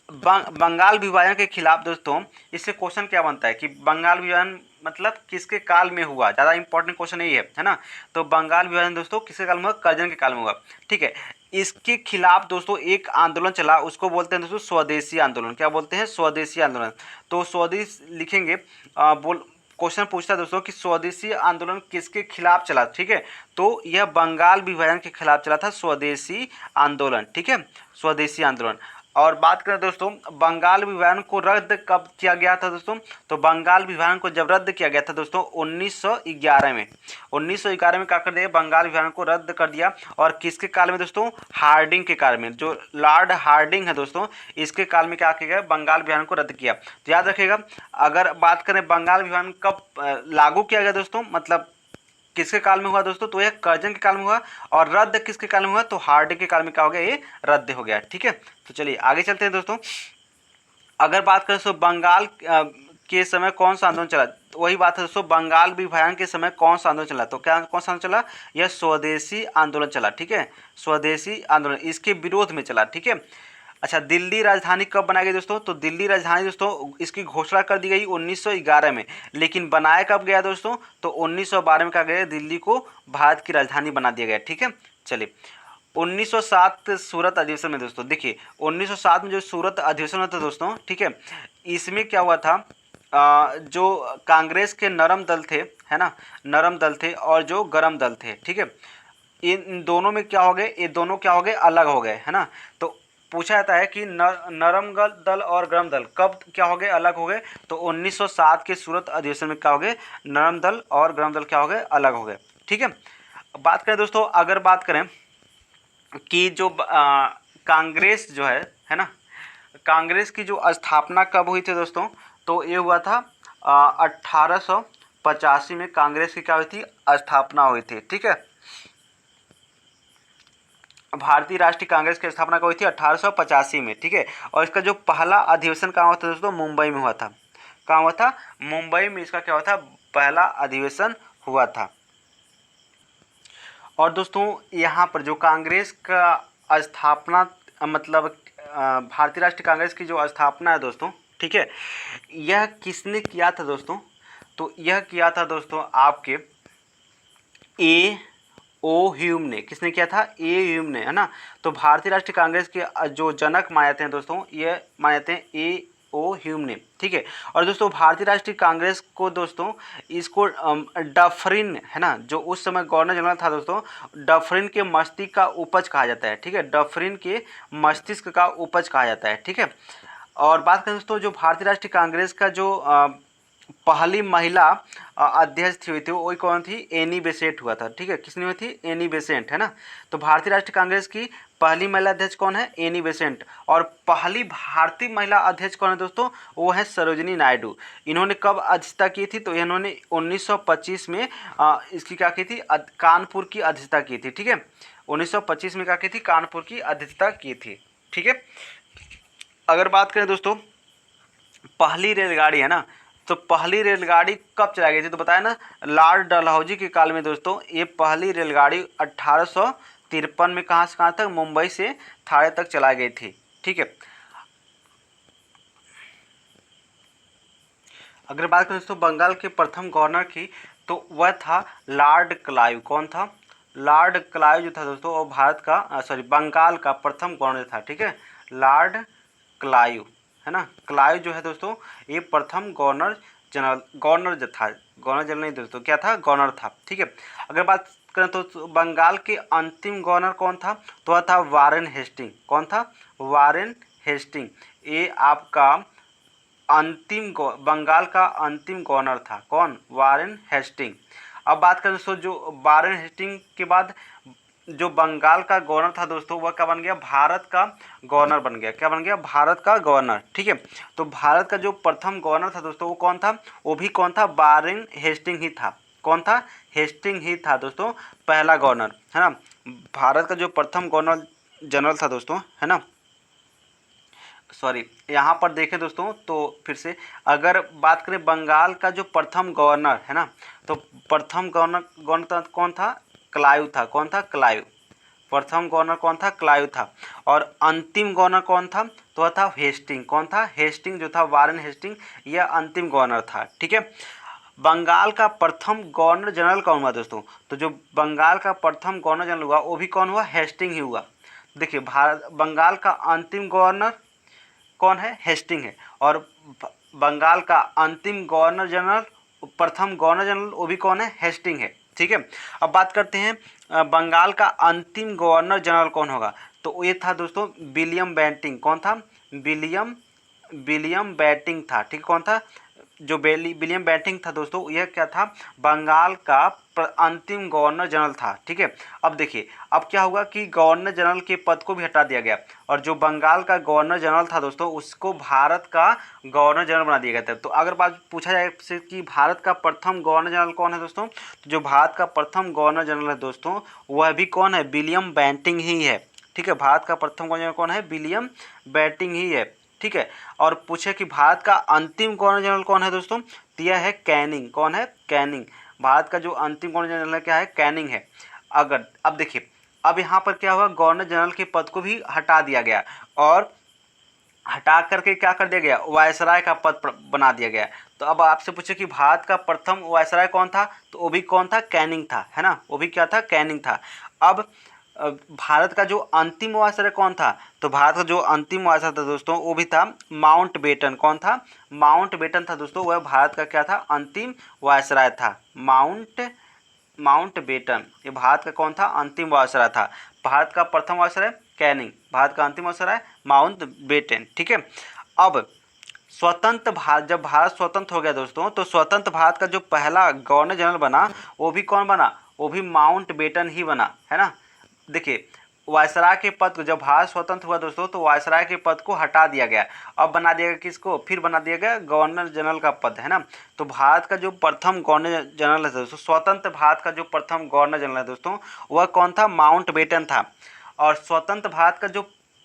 [SPEAKER 1] बंगाल विभाजन के खिलाफ दोस्तों इससे क्वेश्चन क्या बनता है कि बंगाल विभाजन मतलब किसके काल में हुआ, ज़्यादा इंपॉर्टेंट क्वेश्चन यही है ना। तो बंगाल विभाजन दोस्तों किसके काल में हुआ? कर्जन के काल में हुआ, ठीक है। इसके खिलाफ दोस्तों एक आंदोलन चला, उसको बोलते हैं दोस्तों स्वदेशी आंदोलन। क्या बोलते हैं? स्वदेशी आंदोलन। तो स्वदेश लिखेंगे, क्वेश्चन पूछता है दोस्तों कि स्वदेशी आंदोलन किसके खिलाफ चला, ठीक है। तो यह बंगाल विभाजन के खिलाफ चला था स्वदेशी आंदोलन, ठीक है, स्वदेशी आंदोलन। और बात करें दोस्तों बंगाल विभाजन को रद्द कब किया गया था दोस्तों, तो बंगाल विभाजन को जब रद्द किया गया था दोस्तों 1911 में। 1911 में क्या कर दिया, बंगाल विभाजन को रद्द कर दिया। और किसके काल में दोस्तों, हार्डिंग के काल में, जो लॉर्ड हार्डिंग है दोस्तों, इसके काल में क्या किया गया, बंगाल विभाजन को रद्द किया। तो याद रखिएगा, अगर बात करें बंगाल विभाजन कब लागू किया गया दोस्तों, मतलब किसके काल में हुआ दोस्तों, तो यह कर्जन के काल में हुआ। और रद्द किसके काल में हुआ, तो हार्डिंग के काल में क्या हो गया, ये रद्द हो गया। ठीक है, तो चलिए आगे चलते हैं दोस्तों। अगर बात करें तो बंगाल के समय कौन सा आंदोलन चला, तो वही बात है दोस्तों, बंगाल विभाजन के समय कौन सा आंदोलन चला, तो क्या कौन सा आंदोलन चला, यह स्वदेशी आंदोलन चला। ठीक है, स्वदेशी आंदोलन, इसके विरोध में चला। ठीक है, अच्छा, दिल्ली राजधानी कब बनाई गई दोस्तों, तो दिल्ली राजधानी दोस्तों इसकी घोषणा कर दी गई 1911 में, लेकिन बनाया कब गया दोस्तों, तो 1912 में कहा गया दिल्ली को भारत की राजधानी बना दिया गया। ठीक है, चलिए 1907 सूरत अधिवेशन में दोस्तों, देखिए 1907 में जो सूरत अधिवेशन हुआ था दोस्तों, ठीक है, इसमें क्या हुआ था, जो कांग्रेस के नरम दल थे, है ना, नरम दल थे और जो गरम दल थे, ठीक है, इन दोनों में क्या हो गए, ये दोनों क्या हो गए, अलग हो गए, है ना। तो पूछा जाता है कि नरम दल और गरम दल कब क्या हो गए, अलग हो गए, तो 1907 के सूरत अधिवेशन में क्या हो गए, नरम दल और गरम दल क्या हो गए, अलग हो गए। ठीक है, बात करें दोस्तों, अगर बात करें कि जो कांग्रेस जो है ना, कांग्रेस की जो स्थापना कब हुई थी दोस्तों, तो ये हुआ था 1885 में कांग्रेस की क्या हुई थी, स्थापना हुई थी। ठीक है, भारतीय राष्ट्रीय कांग्रेस की स्थापना कब हुई थी, 1885 में। ठीक है, और इसका जो पहला अधिवेशन कहाँ हुआ था दोस्तों, मुंबई में हुआ था। कहाँ हुआ था, मुंबई में इसका क्या हुआ था, पहला अधिवेशन हुआ था। और दोस्तों यहाँ पर जो कांग्रेस का स्थापना, मतलब भारतीय राष्ट्रीय कांग्रेस की जो स्थापना है दोस्तों, ठीक है, यह किसने किया था दोस्तों, तो यह किया था दोस्तों आपके ए ओ ह्यूम ने। किसने किया था, ए ह्यूम ने, है ना। तो भारतीय राष्ट्रीय कांग्रेस के जो जनक माने जाते हैं दोस्तों, ये माने जाते हैं ए ओ ह्यूम ने। ठीक है, और दोस्तों भारतीय राष्ट्रीय कांग्रेस को दोस्तों, इसको डफरिन, है ना, जो उस समय गवर्नर जनरल था दोस्तों, डफरिन के मस्तिष्क का उपज कहा जाता है। ठीक है, डफरिन के मस्तिष्क का उपज कहा जाता है। ठीक है, और बात करें दोस्तों, जो भारतीय राष्ट्रीय कांग्रेस का जो पहली महिला अध्यक्ष हुई थी, वो कौन थी, एनी बेसेंट हुआ था। ठीक है, किसने हुई थी, एनी बेसेंट, है ना। तो भारतीय राष्ट्रीय कांग्रेस की पहली महिला अध्यक्ष कौन है, एनी बेसेंट। और पहली भारतीय महिला अध्यक्ष कौन है दोस्तों, वो है सरोजिनी नायडू। इन्होंने कब अध्यक्षता की थी, तो इन्होंने 1925 में इसकी क्या की थी, कानपुर की अध्यक्षता की थी। ठीक है, 1925 में क्या की थी, कानपुर की अध्यक्षता की थी। ठीक है, अगर बात करें दोस्तों पहली रेलगाड़ी, है ना, तो पहली रेलगाड़ी कब चलाई गई थी, तो बताया ना, लॉर्ड डलहौजी के काल में दोस्तों, ये पहली रेलगाड़ी 1853 में कहाँ से कहाँ तक, मुंबई से थाने तक चलाई गई थी। ठीक है, अगर बात करें दोस्तों बंगाल के प्रथम गवर्नर की, तो वह था लॉर्ड क्लाइव। कौन था, लॉर्ड क्लाइव जो था दोस्तों, वो भारत का सॉरी बंगाल का प्रथम गवर्नर था। ठीक है, लॉर्ड क्लाइव, है ना, क्लाइव जो है दोस्तों, ये प्रथम गवर्नर जो था, गवर्नर जनरल नहीं दोस्तों, क्या था, गवर्नर था। ठीक है, अगर बात करें तो बंगाल के अंतिम गवर्नर कौन था, तो वह था वारेन हेस्टिंग। कौन था, वारेन हेस्टिंग, ये आपका बंगाल का अंतिम गवर्नर था। कौन, वारेन हेस्टिंग। अब बात करें दोस्तों, जो वारेन हेस्टिंग के बाद जो बंगाल का गवर्नर था दोस्तों, वह क्या बन गया, भारत का गवर्नर बन गया। क्या बन गया, भारत का गवर्नर। ठीक है, तो भारत का जो प्रथम गवर्नर था दोस्तों, वो कौन था, वो भी कौन था, वारेन हेस्टिंग ही था। कौन था, हेस्टिंग ही था दोस्तों, पहला गवर्नर, है ना। भारत का जो प्रथम गवर्नर जनरल था दोस्तों, है ना, सॉरी, यहाँ पर देखें दोस्तों, तो फिर से अगर बात करें बंगाल का जो प्रथम गवर्नर, है ना, तो प्रथम गवर्नर कौन था, क्लाइव था। कौन था, क्लाइव। प्रथम गवर्नर कौन था, क्लाइव था। और अंतिम गवर्नर कौन था, तो वह था हेस्टिंग। कौन था, हेस्टिंग जो था, वारेन हेस्टिंग, यह अंतिम गवर्नर था। ठीक है, बंगाल का प्रथम गवर्नर जनरल कौन हुआ दोस्तों, तो जो बंगाल का प्रथम गवर्नर जनरल हुआ, वो भी कौन हुआ, हेस्टिंग ही हुआ। देखिए, बंगाल का अंतिम गवर्नर कौन है, हेस्टिंग है। और बंगाल का अंतिम गवर्नर जनरल, प्रथम गवर्नर जनरल, वो भी कौन है, हेस्टिंग है। ठीक है, अब बात करते हैं बंगाल का अंतिम गवर्नर जनरल कौन होगा, तो ये था दोस्तों विलियम बेंटिंग। कौन था, विलियम विलियम बेंटिंक था। ठीक है, कौन था? जो विलियम बेंटिंक था दोस्तों, यह क्या था? बंगाल का अंतिम गवर्नर जनरल था। ठीक है, अब देखिए अब क्या होगा कि गवर्नर जनरल के पद को भी हटा दिया गया और जो बंगाल का गवर्नर जनरल था दोस्तों, उसको भारत का गवर्नर जनरल बना दिया गया था। तो अगर बात पूछा जाए आपसे कि भारत का प्रथम गवर्नर जनरल कौन है दोस्तों, तो जो भारत का प्रथम गवर्नर जनरल है दोस्तों, वह भी कौन है? विलियम बेंटिंक ही है। ठीक है, भारत का प्रथम गवर्नर जनरल कौन है? विलियम बेंटिंक ही है। ठीक है, और पूछे कि भारत का अंतिम गवर्नर जनरल कौन है दोस्तों, तो यह है कैनिंग। कौन है? कैनिंग। भारत का जो अंतिम गवर्नर जनरल है क्या है? कैनिंग है। अगर अब देखिए अब यहाँ पर क्या हुआ, गवर्नर जनरल के पद को भी हटा दिया गया और हटा करके क्या कर दिया गया? वायसराय का पद बना दिया गया। तो अब आपसे पूछे कि भारत का प्रथम वायसराय कौन था, तो वो भी कौन था? कैनिंग था, है ना, वो भी क्या था? कैनिंग था। अब भारत का जो अंतिम वायसराय कौन था, तो भारत का जो अंतिम वायसराय था दोस्तों, वो भी था माउंट बेटन। कौन था? माउंट बेटन था दोस्तों, वह भारत का क्या था? अंतिम वायसराय था। माउंट बेटन ये भारत का कौन था? अंतिम वायसराय था। भारत का प्रथम वायसराय कैनिंग, भारत का अंतिम वायसराय माउंट बेटन। ठीक है, अब स्वतंत्र भारत, जब भारत स्वतंत्र हो गया दोस्तों, तो स्वतंत्र भारत का जो पहला गवर्नर जनरल बना, वो भी कौन बना? वो भी माउंट बेटन ही बना, है ना। देखिए वायसराय के पद को, जब भारत स्वतंत्र हुआ दोस्तों, तो वायसराय के पद को हटा दिया गया। अब बना दिया गया किसको? फिर बना दिया गया गवर्नर जनरल का पद, है ना। तो भारत का जो प्रथम गवर्नर जनरल है दोस्तों, स्वतंत्र भारत का जो प्रथम गवर्नर जनरल है दोस्तों, वह कौन था? माउंट बेटन था। और स्वतंत्र भारत का जो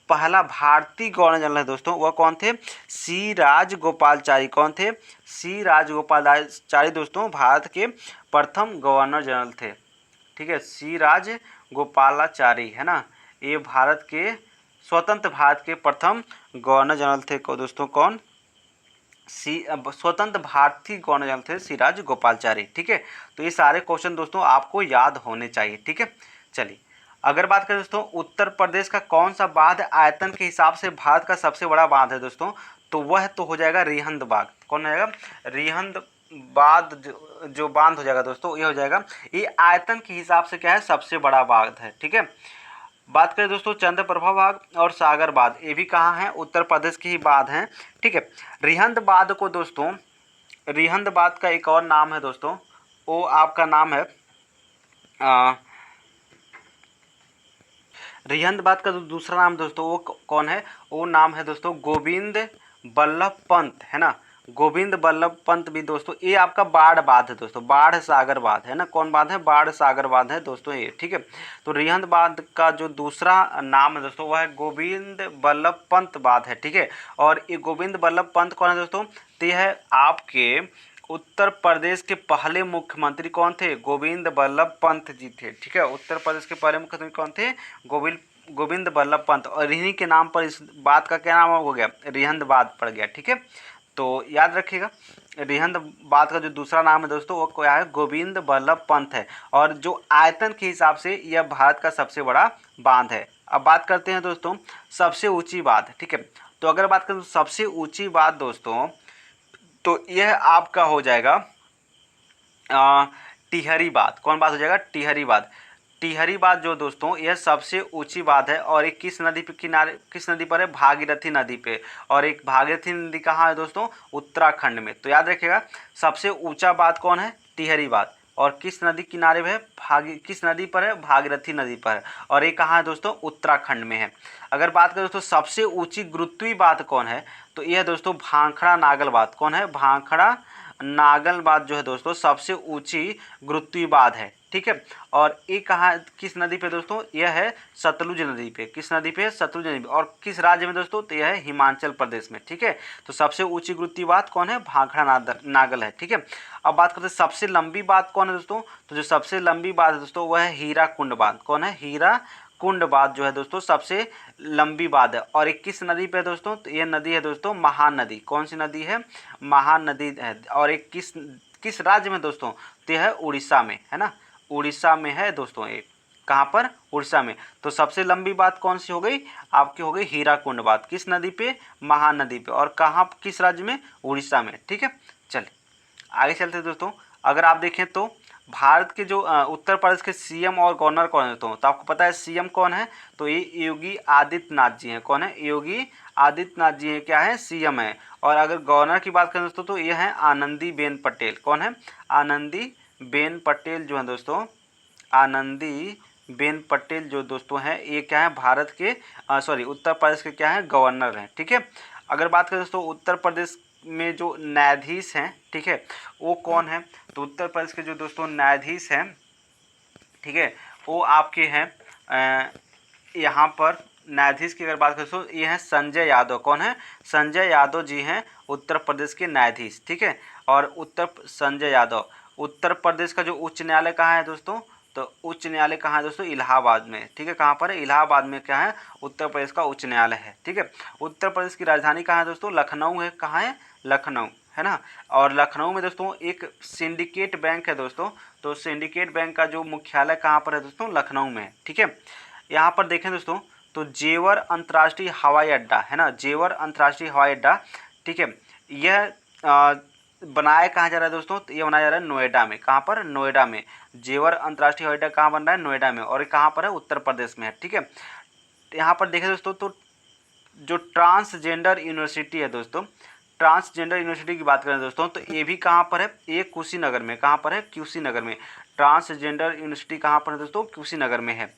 [SPEAKER 1] पहला भारतीय गवर्नर जनरल है दोस्तों, वह कौन थे? सी राजगोपालाचारी। कौन थे? सी राजगोपालाचारी दोस्तों भारत के प्रथम गवर्नर जनरल थे। ठीक है, सी राजगोपालाचारी, है ना, ये भारत के स्वतंत्र भारत के प्रथम गवर्नर जनरल थे। को दोस्तों कौन? स्वतंत्र भारतीय गवर्नर जनरल थे सी राजगोपालाचारी। ठीक है, तो ये सारे क्वेश्चन दोस्तों आपको याद होने चाहिए। ठीक है, चलिए अगर बात करें दोस्तों, उत्तर प्रदेश का कौन सा बांध आयतन के हिसाब से भारत का सबसे बड़ा बांध है दोस्तों, तो वह तो हो जाएगा रिहंद बांध। कौन हो जाएगा? रिहंद बांध। जो बांध हो जाएगा दोस्तों, ये हो जाएगा, ये आयतन के हिसाब से क्या है? सबसे बड़ा बांध है। ठीक है, बात करें दोस्तों चंद्रप्रभा बांध और सागर बांध, ये भी कहाँ है? उत्तर प्रदेश की ही बांध हैं। ठीक है, रिहंद बांध को दोस्तों, रिहंद बांध का एक और नाम है दोस्तों, वो आपका नाम है रिहंद बांध का जो दूसरा नाम दोस्तों, वो कौन है? वो नाम है दोस्तों गोविंद बल्लभ पंत, है ना। गोविंद बल्लभ पंत भी दोस्तों, ये आपका बाढ़ बांध है दोस्तों, बाढ़ सागर बांध, है ना। कौन बांध है? बाढ़ सागर बांध है दोस्तों ये। ठीक है, तो रिहंद बांध का जो दूसरा नाम है दोस्तों, वह है गोविंद बल्लभ पंत बांध है। ठीक है, और ये गोविंद बल्लभ पंत कौन है दोस्तों? तो यह है आपके उत्तर प्रदेश के पहले मुख्यमंत्री कौन थे? गोविंद बल्लभ पंत जी थे। ठीक है, उत्तर प्रदेश के पहले मुख्यमंत्री कौन थे? गोविंद बल्लभ पंत। और इन्हीं के नाम पर इस बात का क्या नाम हो गया? रिहंद बांध पड़ गया। ठीक है, तो याद रखिएगा रिहंद बांध का जो दूसरा नाम है दोस्तों, वो क्या है? गोविंद बल्लभ पंत है। और जो आयतन के हिसाब से यह भारत का सबसे बड़ा बांध है। अब बात करते हैं दोस्तों सबसे ऊंची बांध। ठीक है, तो अगर बात करें सबसे ऊंची बांध दोस्तों, तो यह आपका हो जाएगा टिहरी बांध। कौन बात हो जाएगा? टिहरी बांध। टिहरी बांध जो दोस्तों, यह सबसे ऊंची बांध है और एक किस नदी पे किनारे, किस नदी पर है? भागीरथी नदी पे। और एक भागीरथी नदी कहाँ है दोस्तों? उत्तराखंड में। तो याद रखिएगा सबसे ऊंचा बांध कौन है? टिहरी बांध। और किस नदी किनारे है? किस नदी पर है? भागीरथी नदी पर है। और ये कहाँ है दोस्तों? उत्तराखंड में है। अगर बात करें दोस्तों सबसे ऊंची गुरुत्वीय बांध कौन है, तो यह दोस्तों भाखड़ा नागल बांध। कौन है? भाखड़ा नागल बांध जो है दोस्तों सबसे ऊंची गुरुत्वीय बांध है। ठीक है, और ये कहाँ, किस नदी पे दोस्तों? यह है सतलुज नदी पे। किस नदी पे? सतलुज नदी पे। और किस राज्य में दोस्तों? तो यह है हिमाचल प्रदेश में। ठीक है, तो सबसे ऊंची गुरुत्वीय बांध कौन है? भाखड़ा नागल है। ठीक है, अब बात करते हैं सबसे लंबी बांध कौन है दोस्तों, तो जो सबसे लंबी बांध है दोस्तों, वह है हीराकुंड बांध। कौन है? हीराकुंड बांध जो है दोस्तों सबसे लंबी बांध है। और एक किस नदी पे है दोस्तों? तो यह नदी है दोस्तों महानदी। कौन सी नदी है? महानदी है। और एक किस किस राज्य में दोस्तों? तो यह है उड़ीसा में, है ना, उड़ीसा में है दोस्तों ये। कहाँ पर? उड़ीसा में। तो सबसे लंबी बात कौन सी हो गई? आपकी हो गई हीराकुंड बात। किस नदी पे? महानदी पे। और कहाँ, किस राज्य में? उड़ीसा में। ठीक है, चलिए आगे चलते हैं दोस्तों। अगर आप देखें तो भारत के जो उत्तर प्रदेश के सीएम और गवर्नर कौन है दोस्तों, तो आपको पता है सीएम कौन है? तो ये योगी आदित्यनाथ जी हैं। कौन है? योगी आदित्यनाथ जी हैं, क्या है, सीएम है। और अगर गवर्नर की बात करें दोस्तों तो ये है आनंदीबेन पटेल। कौन है, आनंदीबेन पटेल जो है दोस्तों, आनंदीबेन पटेल जो दोस्तों हैं ये क्या है, भारत के सॉरी उत्तर प्रदेश के क्या है, गवर्नर हैं। ठीक है। अगर बात करें दोस्तों उत्तर प्रदेश में जो न्यायाधीश हैं, ठीक है, वो कौन है, तो उत्तर प्रदेश के जो दोस्तों न्यायाधीश हैं, ठीक है, वो आपके हैं यहाँ पर न्यायाधीश की अगर बात करें तो ये है संजय यादव। कौन है, संजय यादव जी हैं उत्तर प्रदेश के न्यायाधीश। ठीक है। और संजय यादव, उत्तर प्रदेश का जो उच्च न्यायालय कहाँ है दोस्तों, तो उच्च न्यायालय कहाँ है दोस्तों, इलाहाबाद में। ठीक है, कहाँ पर है, इलाहाबाद में क्या है, उत्तर प्रदेश का उच्च न्यायालय है। ठीक है। उत्तर प्रदेश की राजधानी कहाँ है दोस्तों, लखनऊ है। कहाँ है, लखनऊ है ना। और लखनऊ में दोस्तों एक सिंडिकेट बैंक है दोस्तों, तो सिंडिकेट बैंक का जो मुख्यालय कहाँ पर है दोस्तों, लखनऊ में है। ठीक है। यहाँ पर देखें दोस्तों तो जेवर अंतर्राष्ट्रीय हवाई अड्डा है ना, जेवर अंतर्राष्ट्रीय हवाई अड्डा, ठीक है, यह बनाया कहाँ जा रहा है दोस्तों, तो ये बनाया जा रहा है नोएडा में। कहाँ पर, नोएडा में। जेवर अंतर्राष्ट्रीय हवाई अड्डा कहाँ बन रहा है, नोएडा में। और ये कहाँ पर है, उत्तर प्रदेश में है। ठीक है। यहाँ पर देखें दोस्तों तो जो ट्रांसजेंडर यूनिवर्सिटी है दोस्तों, ट्रांसजेंडर यूनिवर्सिटी की बात करें दोस्तों तो ये भी कहाँ पर है, ये कुशीनगर में। कहाँ पर है, कुशीनगर में। ट्रांसजेंडर यूनिवर्सिटी कहाँ पर है दोस्तों, कुशीनगर में है।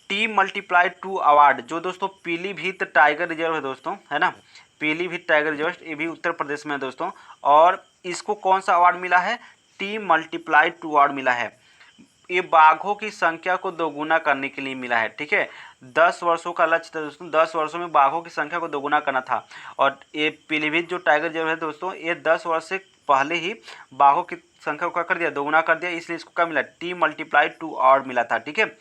[SPEAKER 1] T+2 अवार्ड जो दोस्तों पीलीभीत टाइगर रिजर्व है दोस्तों, है ना, पीलीभीत टाइगर रिजर्व, ये भी उत्तर प्रदेश में है दोस्तों। और इसको कौन सा अवार्ड मिला है, T+2 अवार्ड मिला है। ये बाघों की संख्या को दोगुना करने के लिए मिला है। ठीक है, 10 वर्षों का लक्ष्य था दोस्तों, 10 वर्षों में बाघों की संख्या को दोगुना करना था। और ये पीलीभीत जो टाइगर रिजर्व है दोस्तों, ये 10 वर्ष से पहले ही बाघों की संख्या को क्या कर दिया, दोगुना कर दिया, इसलिए इसको क्या मिला, T+2 अवार्ड मिला था। ठीक है।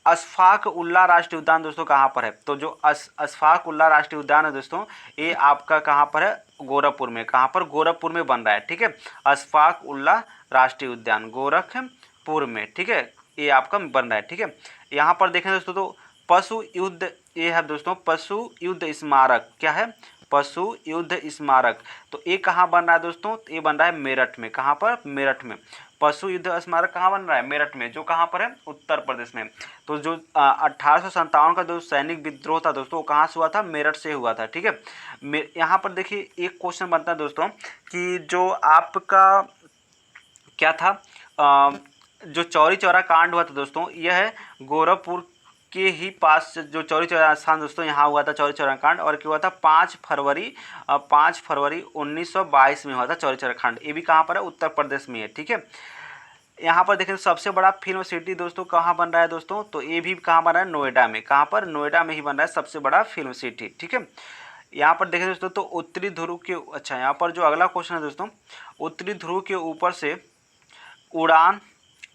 [SPEAKER 1] अशफाक उल्लाह राष्ट्रीय उद्यान दोस्तों कहाँ पर है, तो जो अशफाक उल्लाह राष्ट्रीय उद्यान है दोस्तों, ये आपका कहाँ पर है, गोरखपुर में। कहाँ पर, गोरखपुर में बन रहा है। ठीक है, अशफाक उल्लाह राष्ट्रीय उद्यान गोरखपुर में। ठीक है, ये आपका बन रहा है। ठीक है। यहाँ पर देखें दोस्तों तो पशु युद्ध, ये है दोस्तों पशु युद्ध स्मारक। क्या है, पशु युद्ध स्मारक। तो ये कहाँ बन रहा है दोस्तों, ये बन रहा है मेरठ में। कहाँ पर, मेरठ में। पशु युद्ध स्मारक कहाँ बन रहा है, मेरठ में, जो कहाँ पर है, उत्तर प्रदेश में। तो जो 1857 का जो सैनिक विद्रोह था दोस्तों, वो कहाँ से हुआ था, मेरठ से हुआ था। ठीक है। यहाँ पर देखिए एक क्वेश्चन बनता है दोस्तों कि जो आपका क्या था, जो चौरी चौरा कांड हुआ था दोस्तों, यह है गोरखपुर के ही पास जो चौरी चौरा स्थान दोस्तों, यहाँ हुआ था चौरी चौरा कांड। और क्या हुआ था, 5 फरवरी 1922 में हुआ था चौरी चौरा कांड। ये भी कहाँ पर है, उत्तर प्रदेश में है। ठीक है। यहाँ पर देखें सबसे बड़ा फिल्म सिटी दोस्तों कहाँ बन रहा है दोस्तों, तो ये भी कहाँ बन रहा है, नोएडा में। कहाँ पर, नोएडा में ही बन रहा है सबसे बड़ा फिल्म सिटी। ठीक है। यहाँ पर देखें दोस्तों तो उत्तरी ध्रुव के, अच्छा यहाँ पर जो अगला क्वेश्चन है दोस्तों, उत्तरी ध्रुव के ऊपर से उड़ान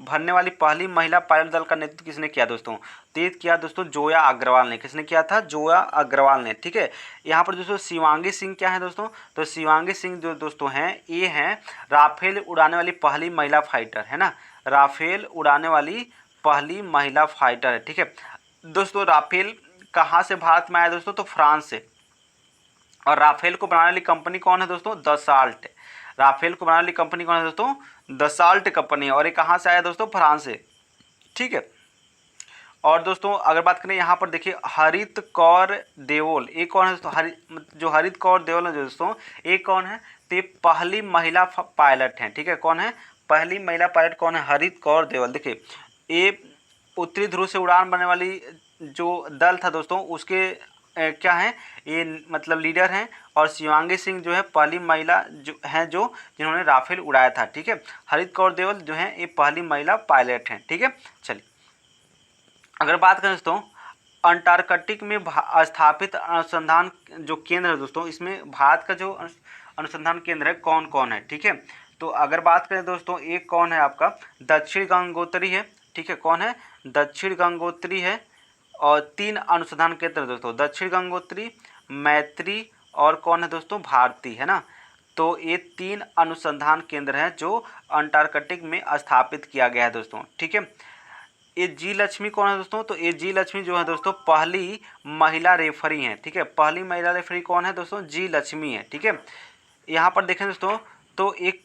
[SPEAKER 1] भरने वाली पहली महिला पायलट दल का नेतृत्व किसने किया दोस्तों, तो ये किया दोस्तों जोया अग्रवाल ने। किसने किया था, जोया अग्रवाल ने। ठीक है। यहाँ पर दोस्तों शिवांगी सिंह क्या है दोस्तों, तो शिवांगी सिंह जो दोस्तों हैं ये हैं राफेल उड़ाने वाली पहली महिला फाइटर, है ना, राफेल उड़ाने वाली पहली महिला फाइटर है। ठीक है दोस्तों। राफेल कहाँ से भारत में आया दोस्तों, तो फ्रांस से। और राफेल को बनाने वाली कंपनी कौन है दोस्तों, दसाल्ट। राफेल को बनाने वाली कंपनी कौन है दोस्तों, दसाल्ट कंपनी है। और ये कहाँ से आया दोस्तों, फ्रांस से। ठीक है। और दोस्तों अगर बात करें यहाँ पर देखिए हरित कौर देओल, ये कौन है दोस्तों, जो हरित कौर देओल है दोस्तों, ये कौन है, तो ये पहली महिला पायलट हैं। ठीक है, कौन है, पहली महिला पायलट कौन है, हरित कौर देओल। देखिए ये उत्तरी ध्रुव से उड़ान भरने वाली जो दल था दोस्तों, उसके क्या है, ये मतलब लीडर हैं। और शिवांगी सिंह जो है पहली महिला जो हैं, जो जिन्होंने राफेल उड़ाया था। ठीक है। हरित कौर देओल जो है ये पहली महिला पायलट हैं। ठीक है। चलिए अगर बात करें दोस्तों अंटार्कटिक में स्थापित अनुसंधान जो केंद्र है दोस्तों, इसमें भारत का जो अनुसंधान केंद्र है कौन कौन है। ठीक है। तो अगर बात करें दोस्तों एक कौन है आपका, दक्षिण गंगोत्री है। ठीक है, कौन है, दक्षिण गंगोत्री है। और 3 अनुसंधान केंद्र दोस्तों, दक्षिण गंगोत्री, मैत्री और कौन है दोस्तों, भारती, है ना। तो ये 3 अनुसंधान केंद्र हैं जो अंटार्कटिक में स्थापित किया गया है दोस्तों। ठीक है। ये जी लक्ष्मी कौन है दोस्तों, तो ये जी लक्ष्मी जो है दोस्तों पहली महिला रेफरी हैं। ठीक है, पहली महिला रेफरी कौन है दोस्तों, जी लक्ष्मी है। ठीक है। यहाँ पर देखें दोस्तों तो एक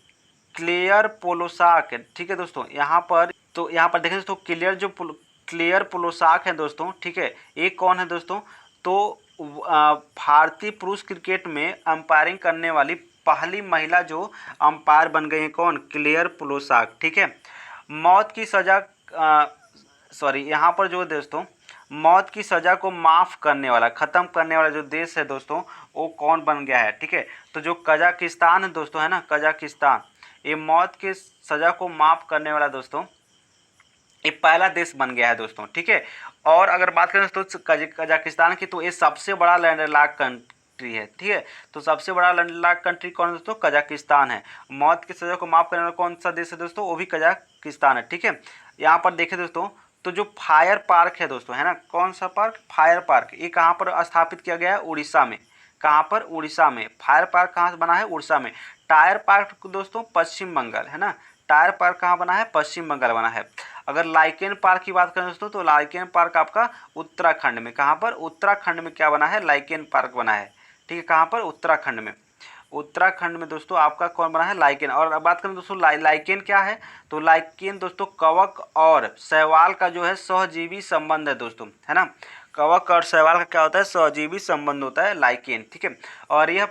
[SPEAKER 1] क्लेयर पोलोसाक है। ठीक है दोस्तों, यहाँ पर देखें दोस्तों क्लेयर पोलोसाक है दोस्तों। ठीक है, एक कौन है दोस्तों, तो भारतीय पुरुष क्रिकेट में अंपायरिंग करने वाली पहली महिला जो अंपायर बन गई हैं कौन? क्लेयर प्लोसाक। ठीक है। मौत की सज़ा सॉरी यहाँ पर जो दोस्तों मौत की सज़ा को माफ़ करने वाला, ख़त्म करने वाला जो देश है दोस्तों वो कौन बन गया है? ठीक है। तो जो कजाकिस्तान है दोस्तों, है ना, कजाकिस्तान, ये मौत की सज़ा को माफ़ करने वाला दोस्तों ये पहला देश बन गया है दोस्तों। ठीक है। और अगर बात करें दोस्तों कजाकिस्तान की, तो ये सबसे बड़ा लैंडलॉक कंट्री है। ठीक है। तो सबसे बड़ा लैंडलॉक कंट्री कौन है दोस्तों? कजाकिस्तान है। मौत की सज़ा को माफ़ करने वाला कौन सा देश है दोस्तों? वो भी कजाकिस्तान है। ठीक है। यहाँ पर देखें दोस्तों, तो जो फायर पार्क है दोस्तों, है ना, कौन सा पार्क? Fire park. ये कहाँ पर स्थापित किया गया है? उड़ीसा में। कहाँ पर? उड़ीसा में। फायर पार्क कहाँ से बना है? उड़ीसा में। टायर पार्क दोस्तों पश्चिम बंगाल, है ना। टायर पार्क कहाँ बना है? पश्चिम बंगाल बना है। अगर लाइकेन पार्क की बात करें दोस्तों, तो लाइकेन पार्क आपका उत्तराखंड में। कहाँ पर? उत्तराखंड में क्या बना है? लाइकेन पार्क बना है। ठीक है। कहाँ पर? उत्तराखंड में। उत्तराखंड में दोस्तों आपका कौन बना है? लाइकेन। और अब बात करें दोस्तों लाइकेन क्या है? तो लाइकेन दोस्तों कवक और शैवाल का जो है सहजीवी संबंध है दोस्तों, है ना। कवक और शैवाल का क्या होता है? सहजीवी संबंध होता है लाइकेन। ठीक है। और यह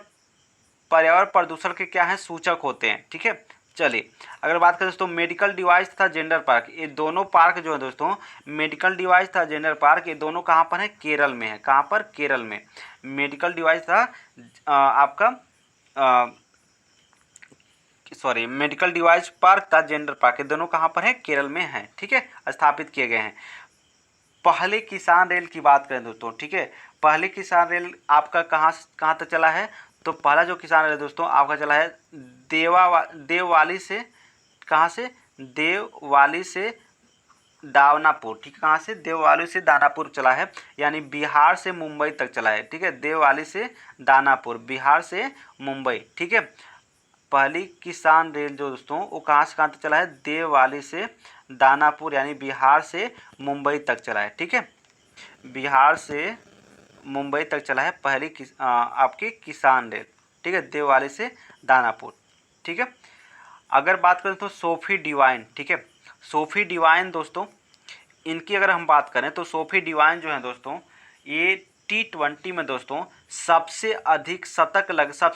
[SPEAKER 1] पर्यावरण प्रदूषण के क्या है? सूचक होते हैं। ठीक है। चलिए अगर बात करें दोस्तों मेडिकल डिवाइस तथा जेंडर पार्क, ये दोनों पार्क जो है दोस्तों, मेडिकल डिवाइस तथा जेंडर पार्क, ये दोनों कहाँ पर है? केरल में है। कहाँ पर? केरल में। मेडिकल डिवाइस था आपका सॉरी मेडिकल डिवाइस पार्क था जेंडर पार्क, ये दोनों कहाँ पर है? केरल में है। ठीक है। स्थापित किए गए हैं। पहले किसान रेल की बात करें दोस्तों, ठीक है, पहले किसान रेल आपका कहाँ तक चला है? तो पहला जो किसान रेल है दोस्तों आपका चला है देववाली से, कहाँ से? देववाली से दानापुर। ठीक है। कहाँ से? देववाली से दानापुर चला है, यानी बिहार से मुंबई तक चला है। ठीक है। देववाली से दानापुर, बिहार से मुंबई। ठीक है। पहली किसान रेल जो दोस्तों वो कहाँ से कहाँ तक चला है? देववाली से दानापुर, यानी बिहार से मुंबई तक चला है। ठीक है। बिहार से मुंबई तक चला है पहली आपकी किसान रेल। ठीक है। देववाली से दानापुर। ठीक है। अगर बात करें तो सोफी डिवाइन, ठीक है, सोफी डिवाइन दोस्तों, इनकी अगर हम बात करें तो सोफी डिवाइन जो है दोस्तों, ये T20 में दोस्तों सबसे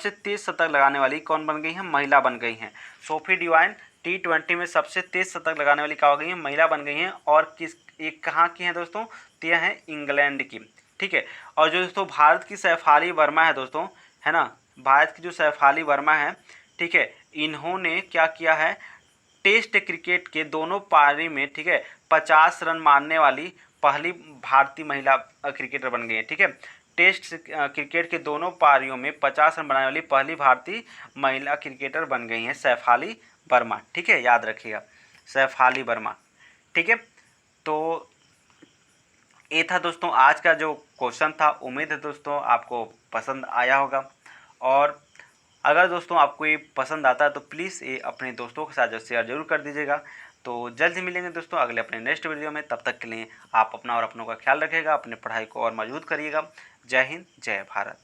[SPEAKER 1] तेज शतक लगाने वाली कौन बन गई हैं? महिला बन गई हैं। सोफी डिवाइन T20 में सबसे तेज शतक लगाने वाली क्या हो गई हैं? महिला बन गई हैं। और किस एक कहाँ की हैं दोस्तों? तो यह है इंग्लैंड की। ठीक है। और जो दोस्तों भारत की सैफाली वर्मा है दोस्तों, है ना, भारत की जो सैफाली वर्मा है, ठीक है, इन्होंने क्या किया है? टेस्ट क्रिकेट के दोनों पारी में, ठीक है, 50 रन मारने वाली पहली भारतीय महिला क्रिकेटर बन गई है। ठीक है। टेस्ट क्रिकेट के दोनों पारियों में 50 रन बनाने वाली पहली भारतीय महिला क्रिकेटर बन गई हैं सैफाली वर्मा। ठीक है। याद रखिएगा, सैफाली वर्मा। ठीक है। तो ये था दोस्तों आज का जो क्वेश्चन था। उम्मीद है दोस्तों आपको पसंद आया होगा। और अगर दोस्तों आपको ये पसंद आता है तो प्लीज़ ये अपने दोस्तों के साथ शेयर जरूर कर दीजिएगा। तो जल्द ही मिलेंगे दोस्तों अगले अपने नेक्स्ट वीडियो में। तब तक के लिए आप अपना और अपनों का ख्याल रखिएगा, अपने पढ़ाई को और मजबूत करिएगा। जय हिंद, जय भारत।